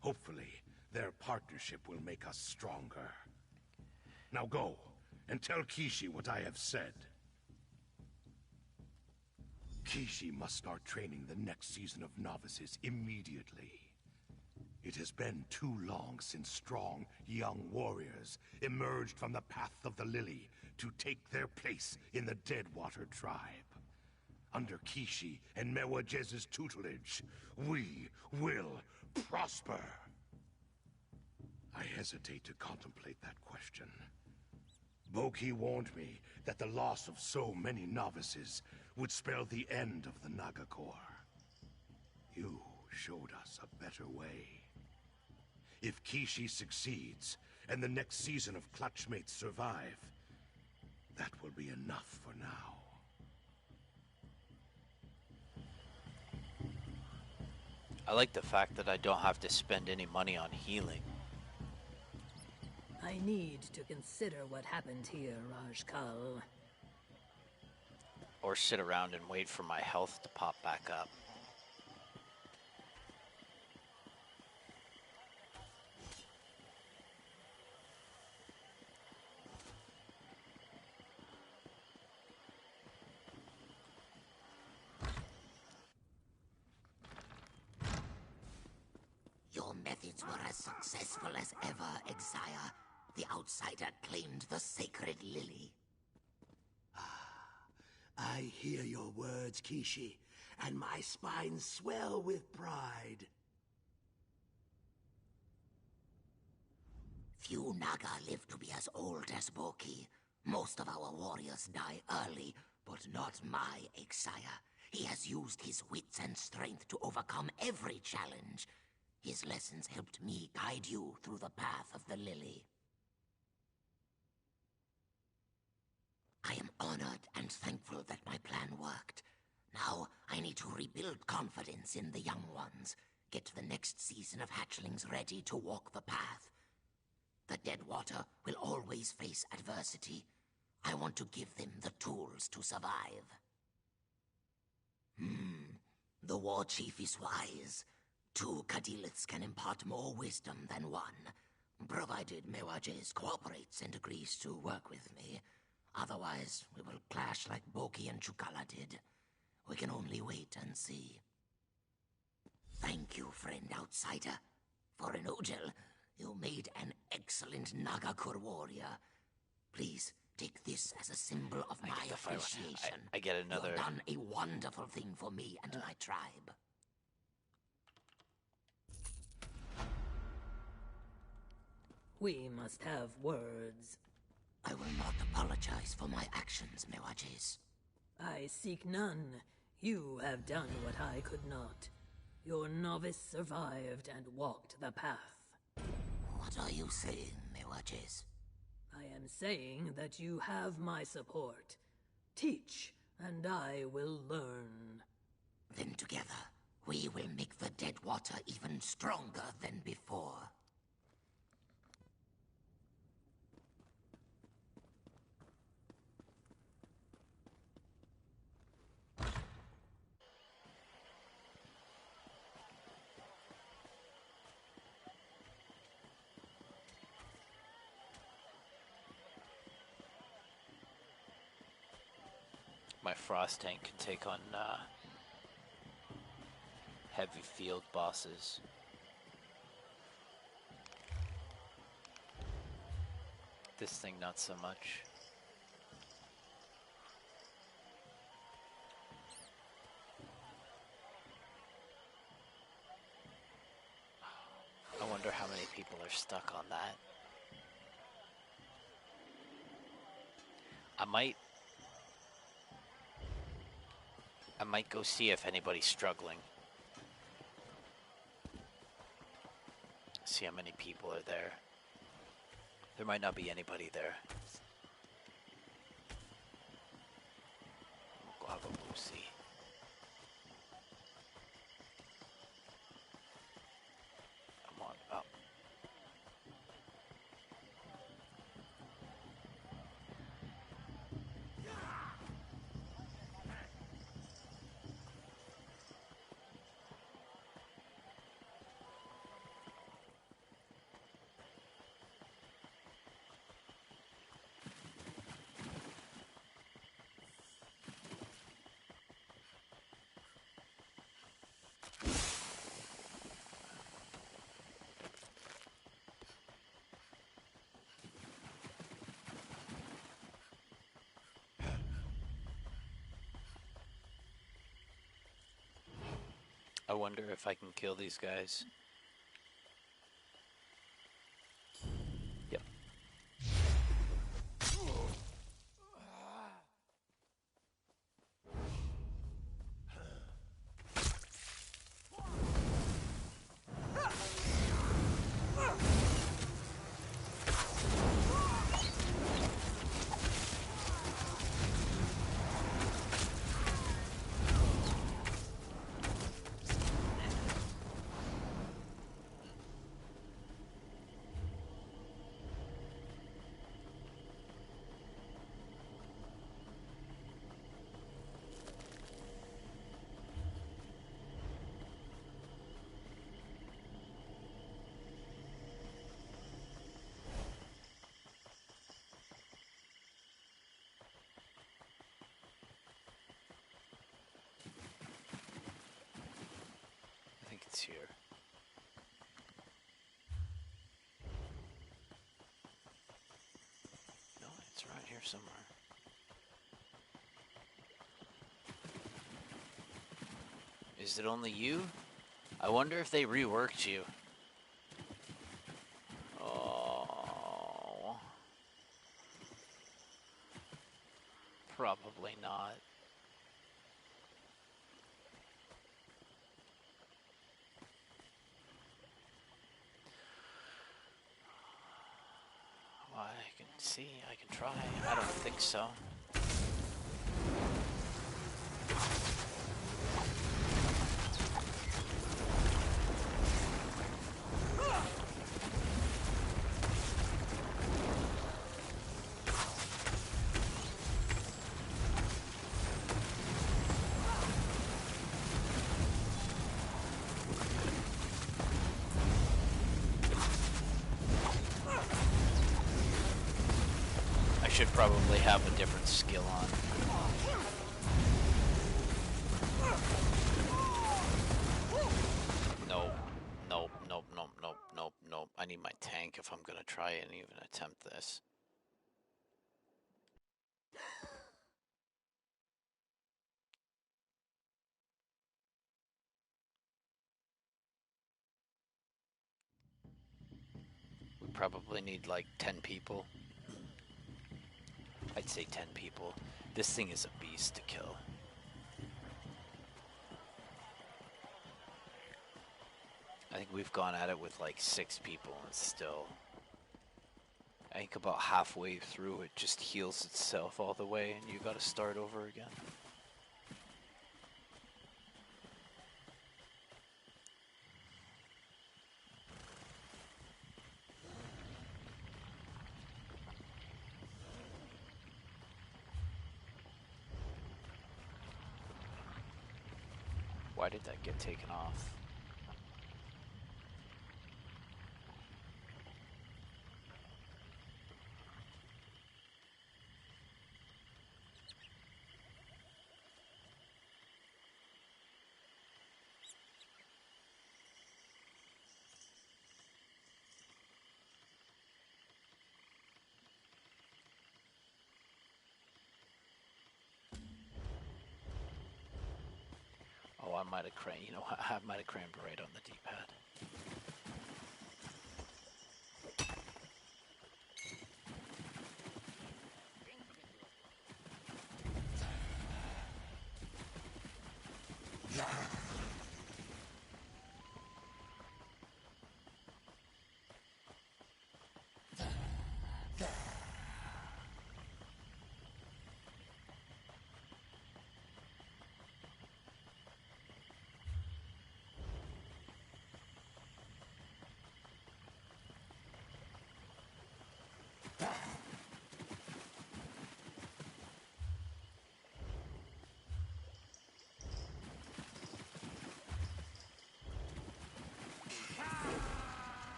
Hopefully, their partnership will make us stronger. Now go, and tell Kishi what I have said. Kishi must start training the next season of novices immediately. It has been too long since strong, young warriors emerged from the path of the Lily to take their place in the Deadwater tribe. Under Kishi and Mewajez's tutelage, we will prosper. I hesitate to contemplate that question. Boki warned me that the loss of so many novices would spell the end of the Naga Corps. You showed us a better way. If Kishi succeeds, and the next season of Clutchmates survive, that will be enough for now. I like the fact that I don't have to spend any money on healing. I need to consider what happened here, Rajkal. Or sit around and wait for my health to pop back up. Your methods were as successful as ever, Exire. The outsider claimed the sacred lily. I hear your words, Kishi, and my spine swell with pride. Few Naga live to be as old as Boki. Most of our warriors die early, but not my Exire. He has used his wits and strength to overcome every challenge. His lessons helped me guide you through the path of the lily. I am honored and thankful that my plan worked. Now, I need to rebuild confidence in the young ones. Get the next season of hatchlings ready to walk the path. The Deadwater will always face adversity. I want to give them the tools to survive. The war chief is wise. 2 Cadiliths can impart more wisdom than 1, provided Mewajes cooperates and agrees to work with me. Otherwise, we will clash like Boki and Chukala did. We can only wait and see. Thank you, friend outsider. For an Ojel, you made an excellent Nagakur warrior. Please take this as a symbol of my appreciation. I get another... You have done a wonderful thing for me and my tribe. We must have words. I will not apologize for my actions, Mewajes. I seek none. You have done what I could not. Your novice survived and walked the path. What are you saying, Mewajes? I am saying that you have my support. Teach, and I will learn. Then together, we will make the Deadwater even stronger than before. My frost tank can take on heavy field bosses. This thing not so much. I wonder how many people are stuck on that. I might go see if anybody's struggling. See how many people are there. There might not be anybody there. We'll go have a look-see. Come on up. I wonder if I can kill these guys. Yep. it's here. No, it's right here somewhere. Is it only you? I wonder if they reworked you. Oh. Probably not. Well, I can see, I can try. I don't think so. Should probably have a different skill on. Nope. Nope, nope, nope, nope, nope, nope. I need my tank if I'm gonna try and even attempt this. We probably need like 10 people. I'd say 10 people. This thing is a beast to kill. I think we've gone at it with like 6 people and still, I think about halfway through it just heals itself all the way and you gotta start over again. Why did that get taken off? Oh, I might have crammed, you know, I might have crammed right on the D-pad.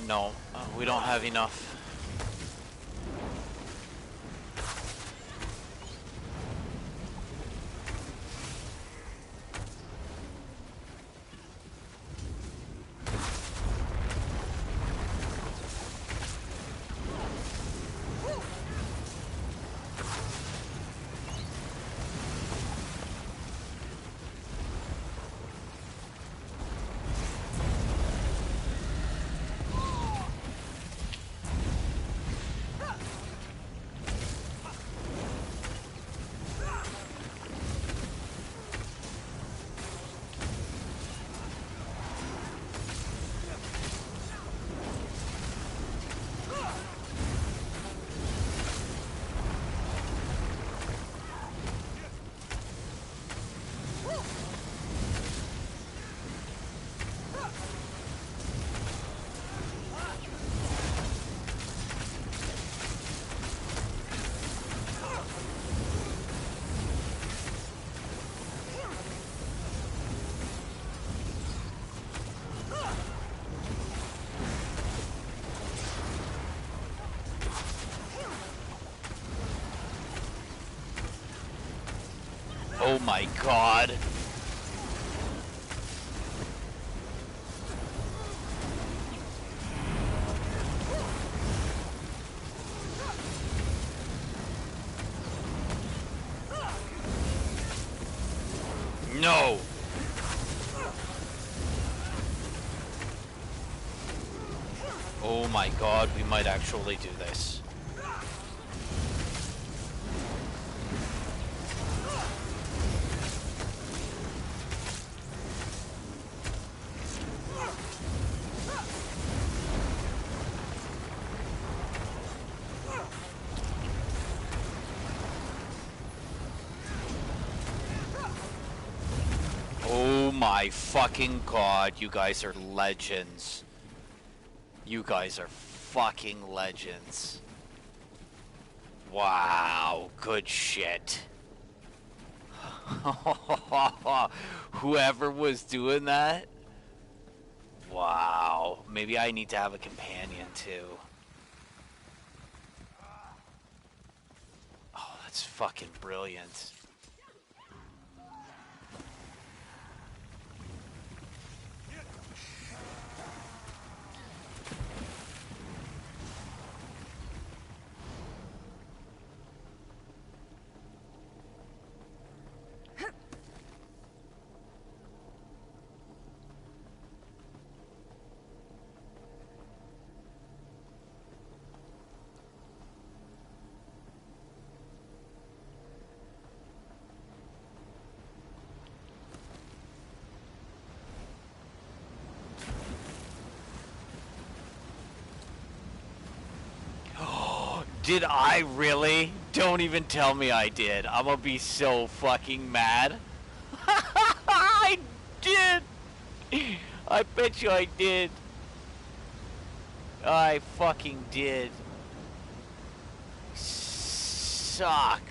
No, we don't have enough. Oh my god. No. Oh my god, we might actually do this. Oh my fucking god, you guys are legends. You guys are fucking legends. Wow, good shit. Whoever was doing that? Wow, maybe I need to have a companion too. Oh, that's fucking brilliant. Did I really? Don't even tell me I did. I'm gonna be so fucking mad. I did! I bet you I did. I fucking did. Suck.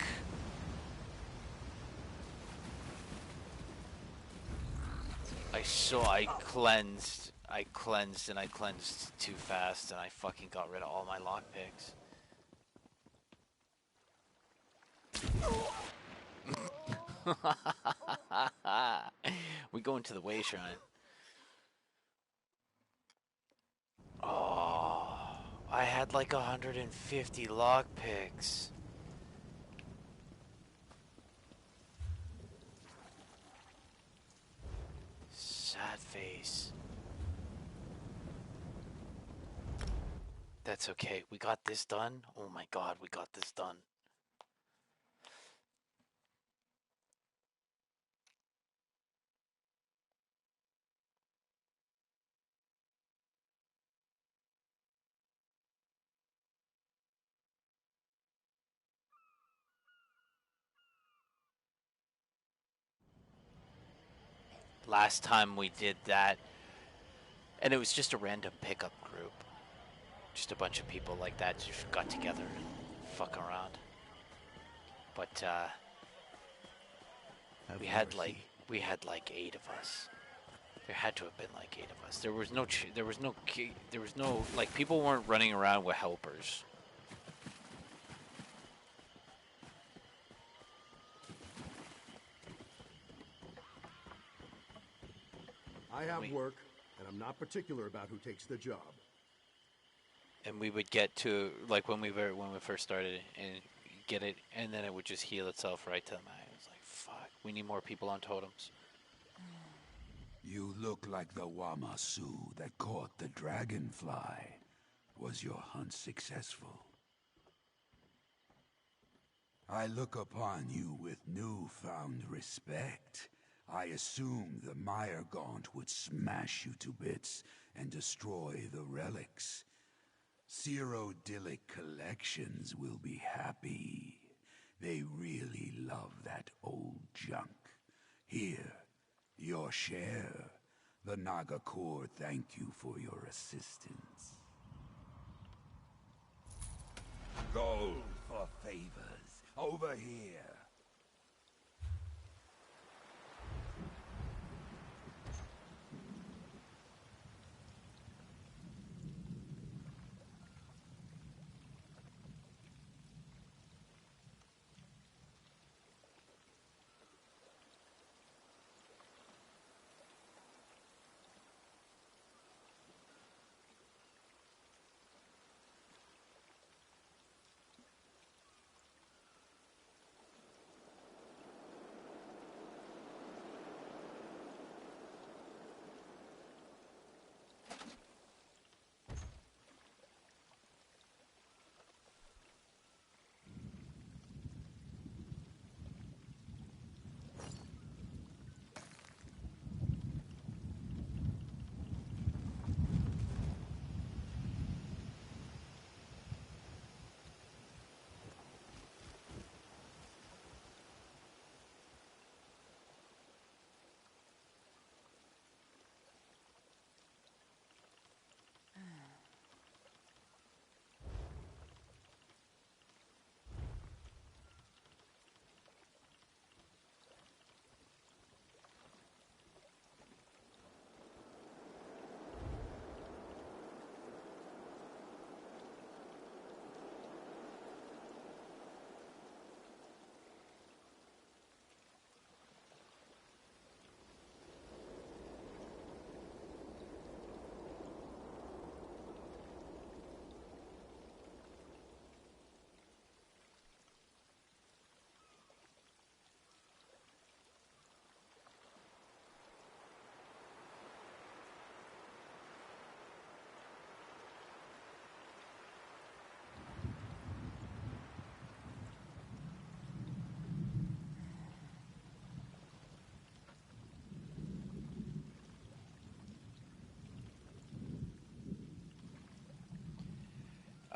I cleansed and I cleansed too fast and I fucking got rid of all my lockpicks. We go into the way shrine. Oh, I had like 150 lockpicks. Sad face. That's okay. We got this done. Oh my god, we got this done. Last time we did that, and it was just a random pickup group. Just a bunch of people like that just got together and fuck around. But we had like 8 of us. There had to have been like 8 of us. There was no like people weren't running around with helpers. I have work, and I'm not particular about who takes the job. And we would get to like when we first started and get it, and then it would just heal itself right to the max. It was like, fuck, we need more people on totems. You look like the Wamasu that caught the dragonfly. Was your hunt successful? I look upon you with newfound respect. I assumed the Mire Gaunt would smash you to bits and destroy the relics. Cyrodiilic Collections will be happy. They really love that old junk. Here, your share. The Naga Corps thank you for your assistance. Gold for favors. Over here.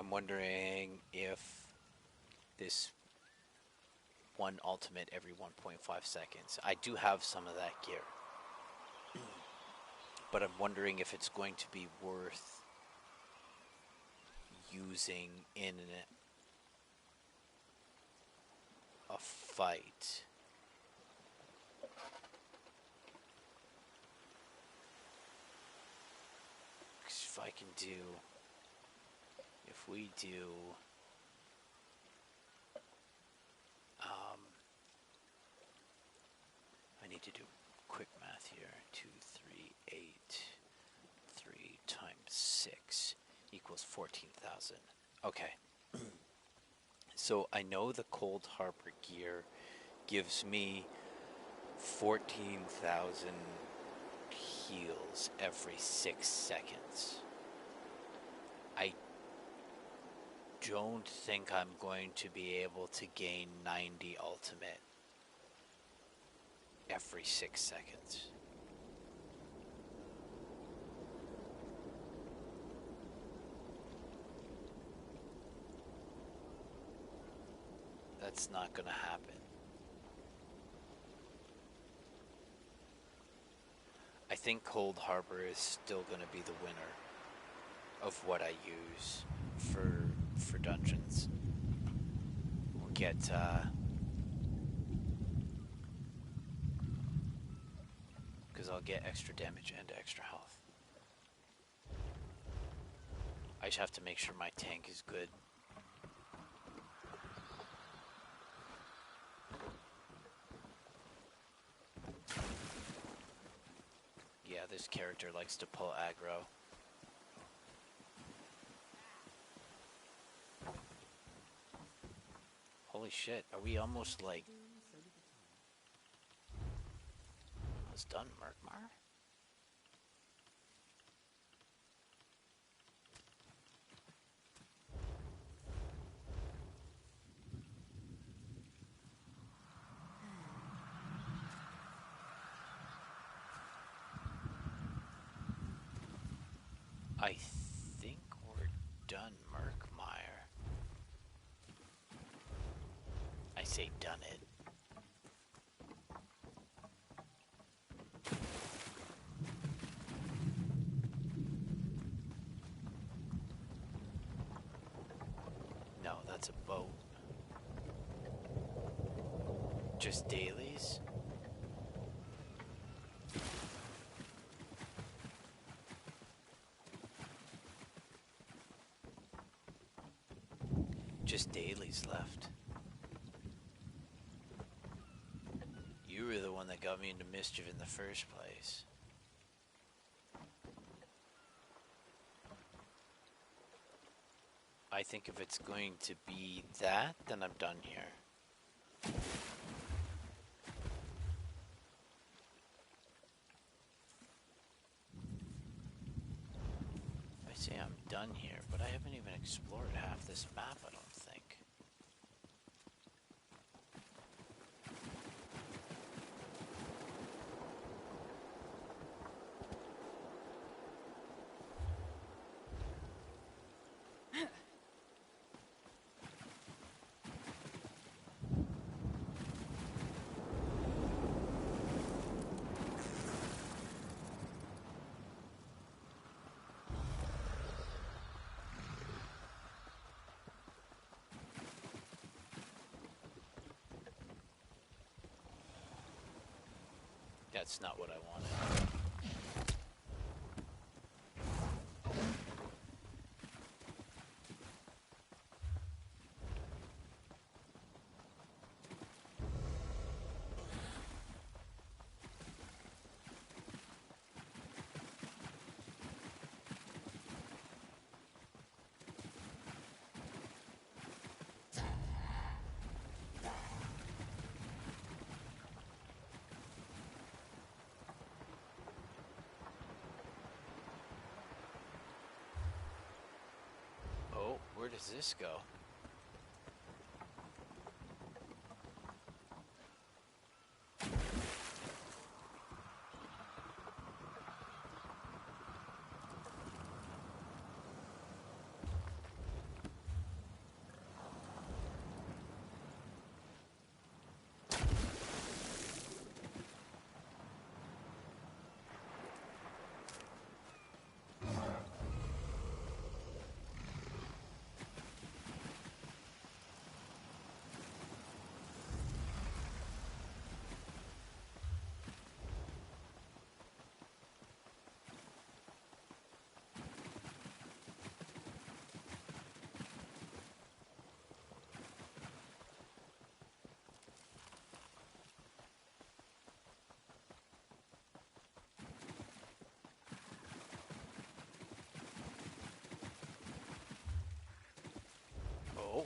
I'm wondering if this one ultimate every 1.5 seconds. I do have some of that gear. But I'm wondering if it's going to be worth using in a fight. If I can do... If we do... I need to do quick math here. 2, 3, 8, 3 times 6 equals 14,000. Okay. So I know the Cold Harbor gear gives me 14,000 heals every 6 seconds. I don't think I'm going to be able to gain 90 ultimate every 6 seconds. That's not going to happen. I think Cold Harbor is still going to be the winner of what I use for dungeons. We'll get because because I'll get extra damage and extra health. I just have to make sure my tank is good. Yeah, this character likes to pull aggro. Holy shit, are we almost like... Almost done, Murkmar? I think we're done, Murkmire. I say done it. No, that's a boat. Just dailies? Just dailies left. You were the one that got me into mischief in the first place. I think if it's going to be that, then I'm done here. I say I'm done here, but I haven't even explored half this map, I don't think. That's not what I wanted. Where does this go? Oh.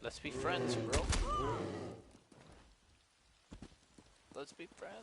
Let's be friends, bro. Let's be friends.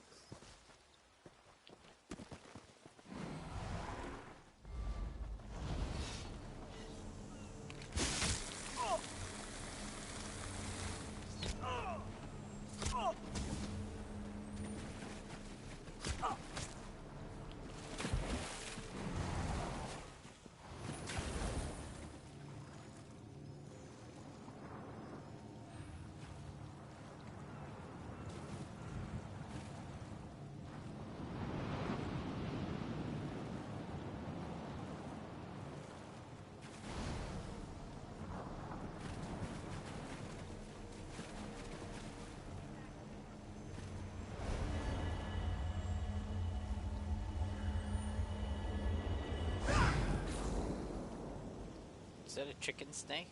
Is that a chicken snake?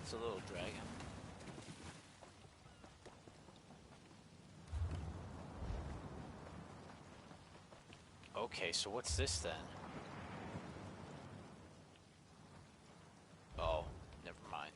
It's a little dragon. Okay, so what's this then? Oh, never mind.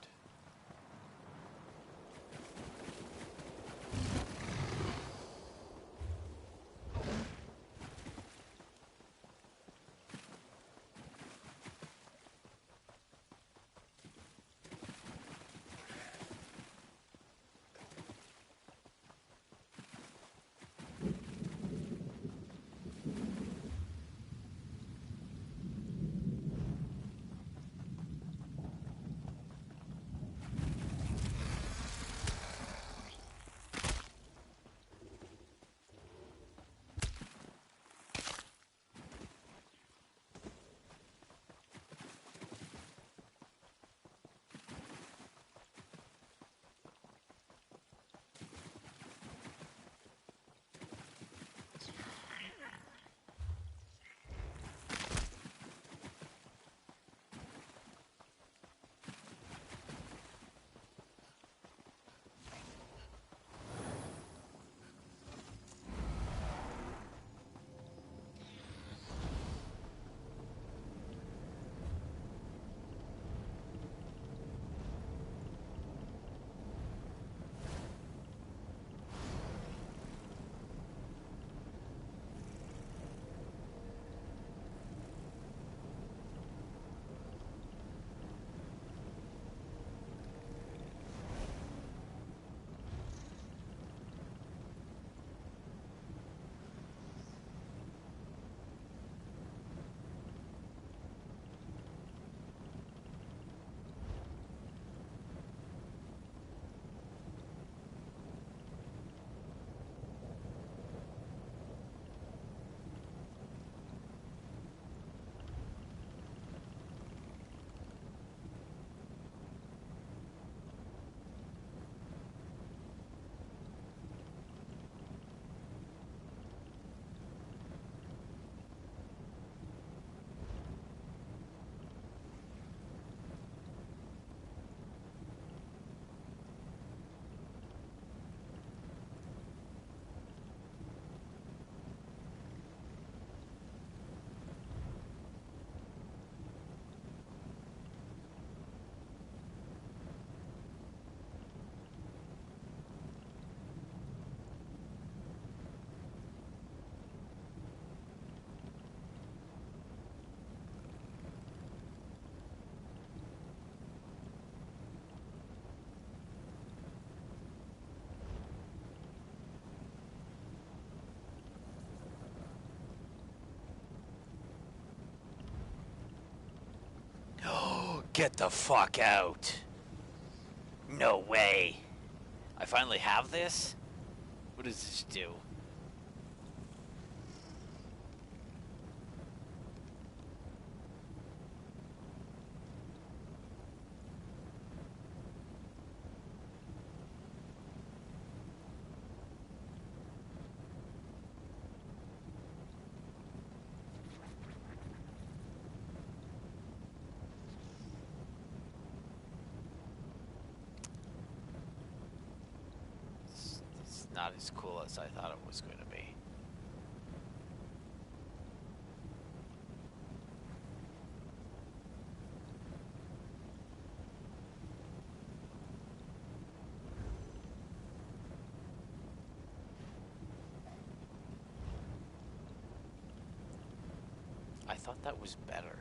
Get the fuck out. No way. I finally have this? What does this do? It's not as cool as I thought it was going to be. I thought that was better.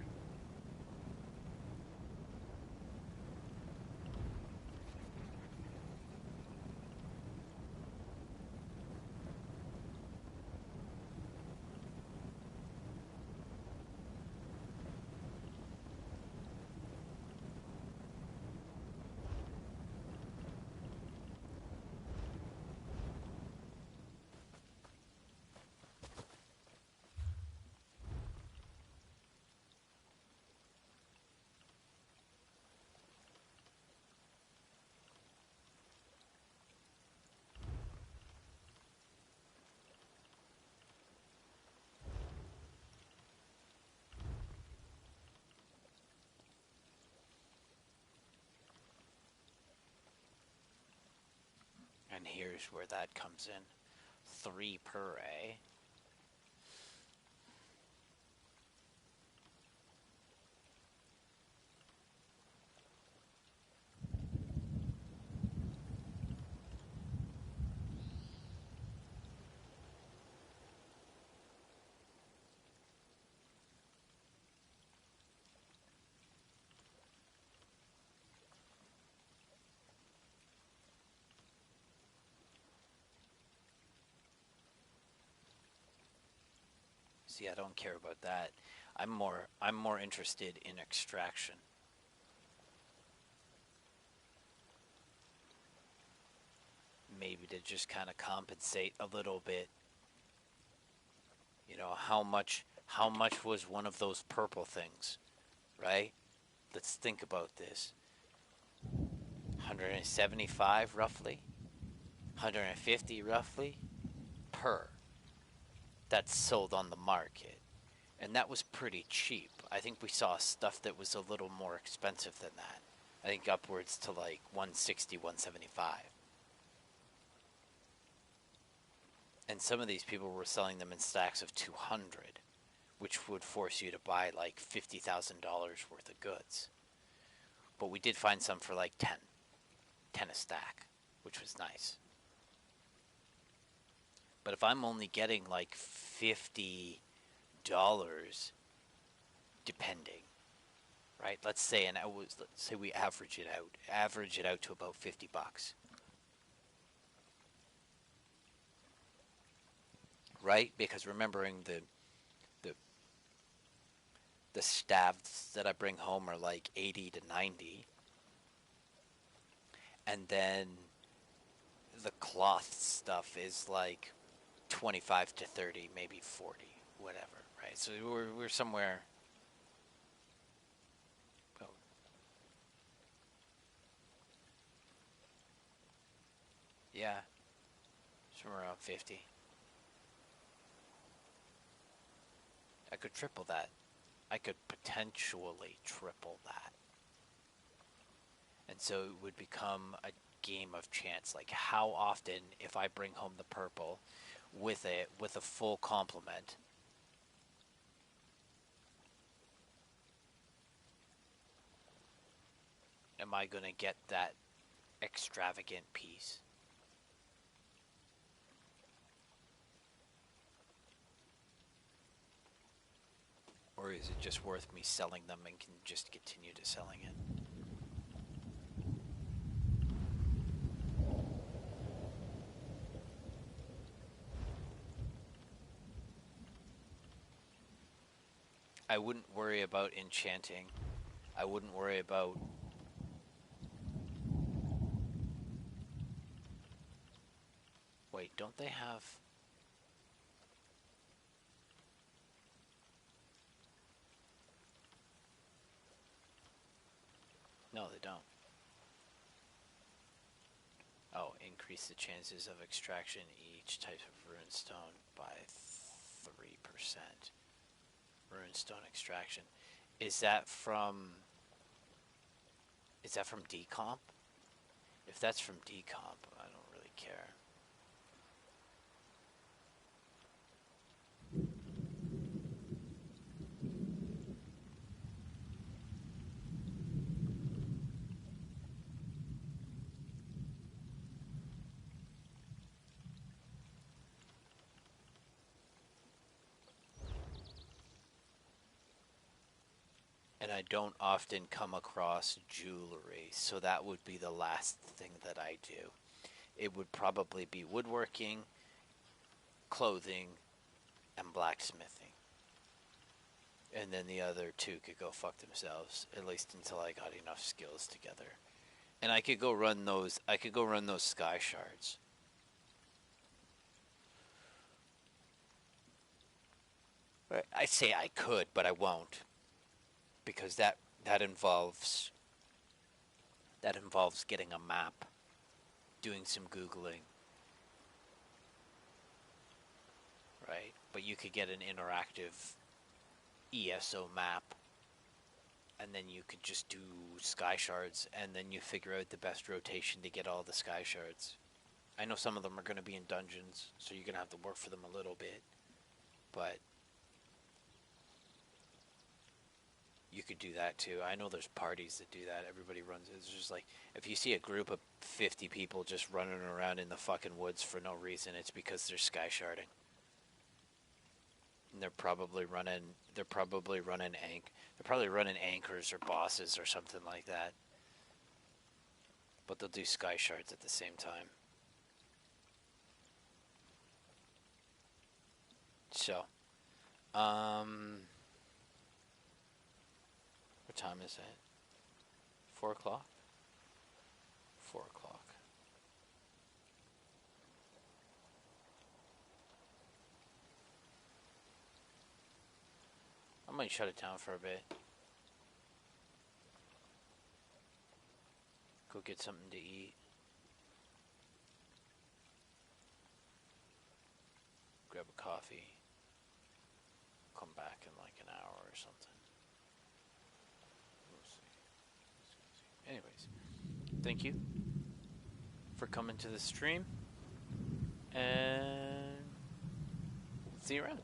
And here's where that comes in. 3 per, eh? See, I don't care about that. I'm more interested in extraction. Maybe to just kind of compensate a little bit. You know, how much was one of those purple things, right? Let's think about this. 175 roughly, 150 roughly per. That's sold on the market. And that was pretty cheap. I think we saw stuff that was a little more expensive than that. I think upwards to like 160, 175. And some of these people were selling them in stacks of 200, which would force you to buy like $50,000 worth of goods. But we did find some for like 10 a stack, which was nice. But if I'm only getting like $50, depending, right? Let's say we average it out to about $50. Right? Because remembering the staves that I bring home are like 80 to 90. And then the cloth stuff is like 25 to 30, maybe 40, whatever, right? So we're somewhere. Oh. Yeah, somewhere around 50. I could triple that. I could potentially triple that. And so it would become a game of chance. Like, how often, if I bring home the purple with a full complement, am I going to get that extravagant piece? Or is it just worth me selling them and can just continue to selling it? I wouldn't worry about enchanting. I wouldn't worry about... Wait, don't they have... No, they don't. Oh, increase the chances of extraction each type of runestone by 3%. Runestone extraction. Is that from decomp? If that's from decomp, I don't really care. And I don't often come across jewelry, so that would be the last thing that I do. It would probably be woodworking, clothing, and blacksmithing. And then the other two could go fuck themselves, at least until I got enough skills together. And I could go run those sky shards. I say I could, but I won't. Because that involves getting a map, doing some Googling, right? But you could get an interactive ESO map, and then you could just do sky shards, and then you figure out the best rotation to get all the sky shards. I know some of them are going to be in dungeons, so you're going to have to work for them a little bit. But you could do that too. I know there's parties that do that. Everybody runs. It's just like, if you see a group of 50 people just running around in the fucking woods for no reason, it's because they're sky sharding. And they're probably running anchors or bosses or something like that. But they'll do sky shards at the same time. So, what time is it? 4 o'clock? 4 o'clock. I might shut it down for a bit. Go get something to eat. Grab a coffee. Come back in like an hour or something. We'll see. Anyways, thank you for coming to the stream, and see you around.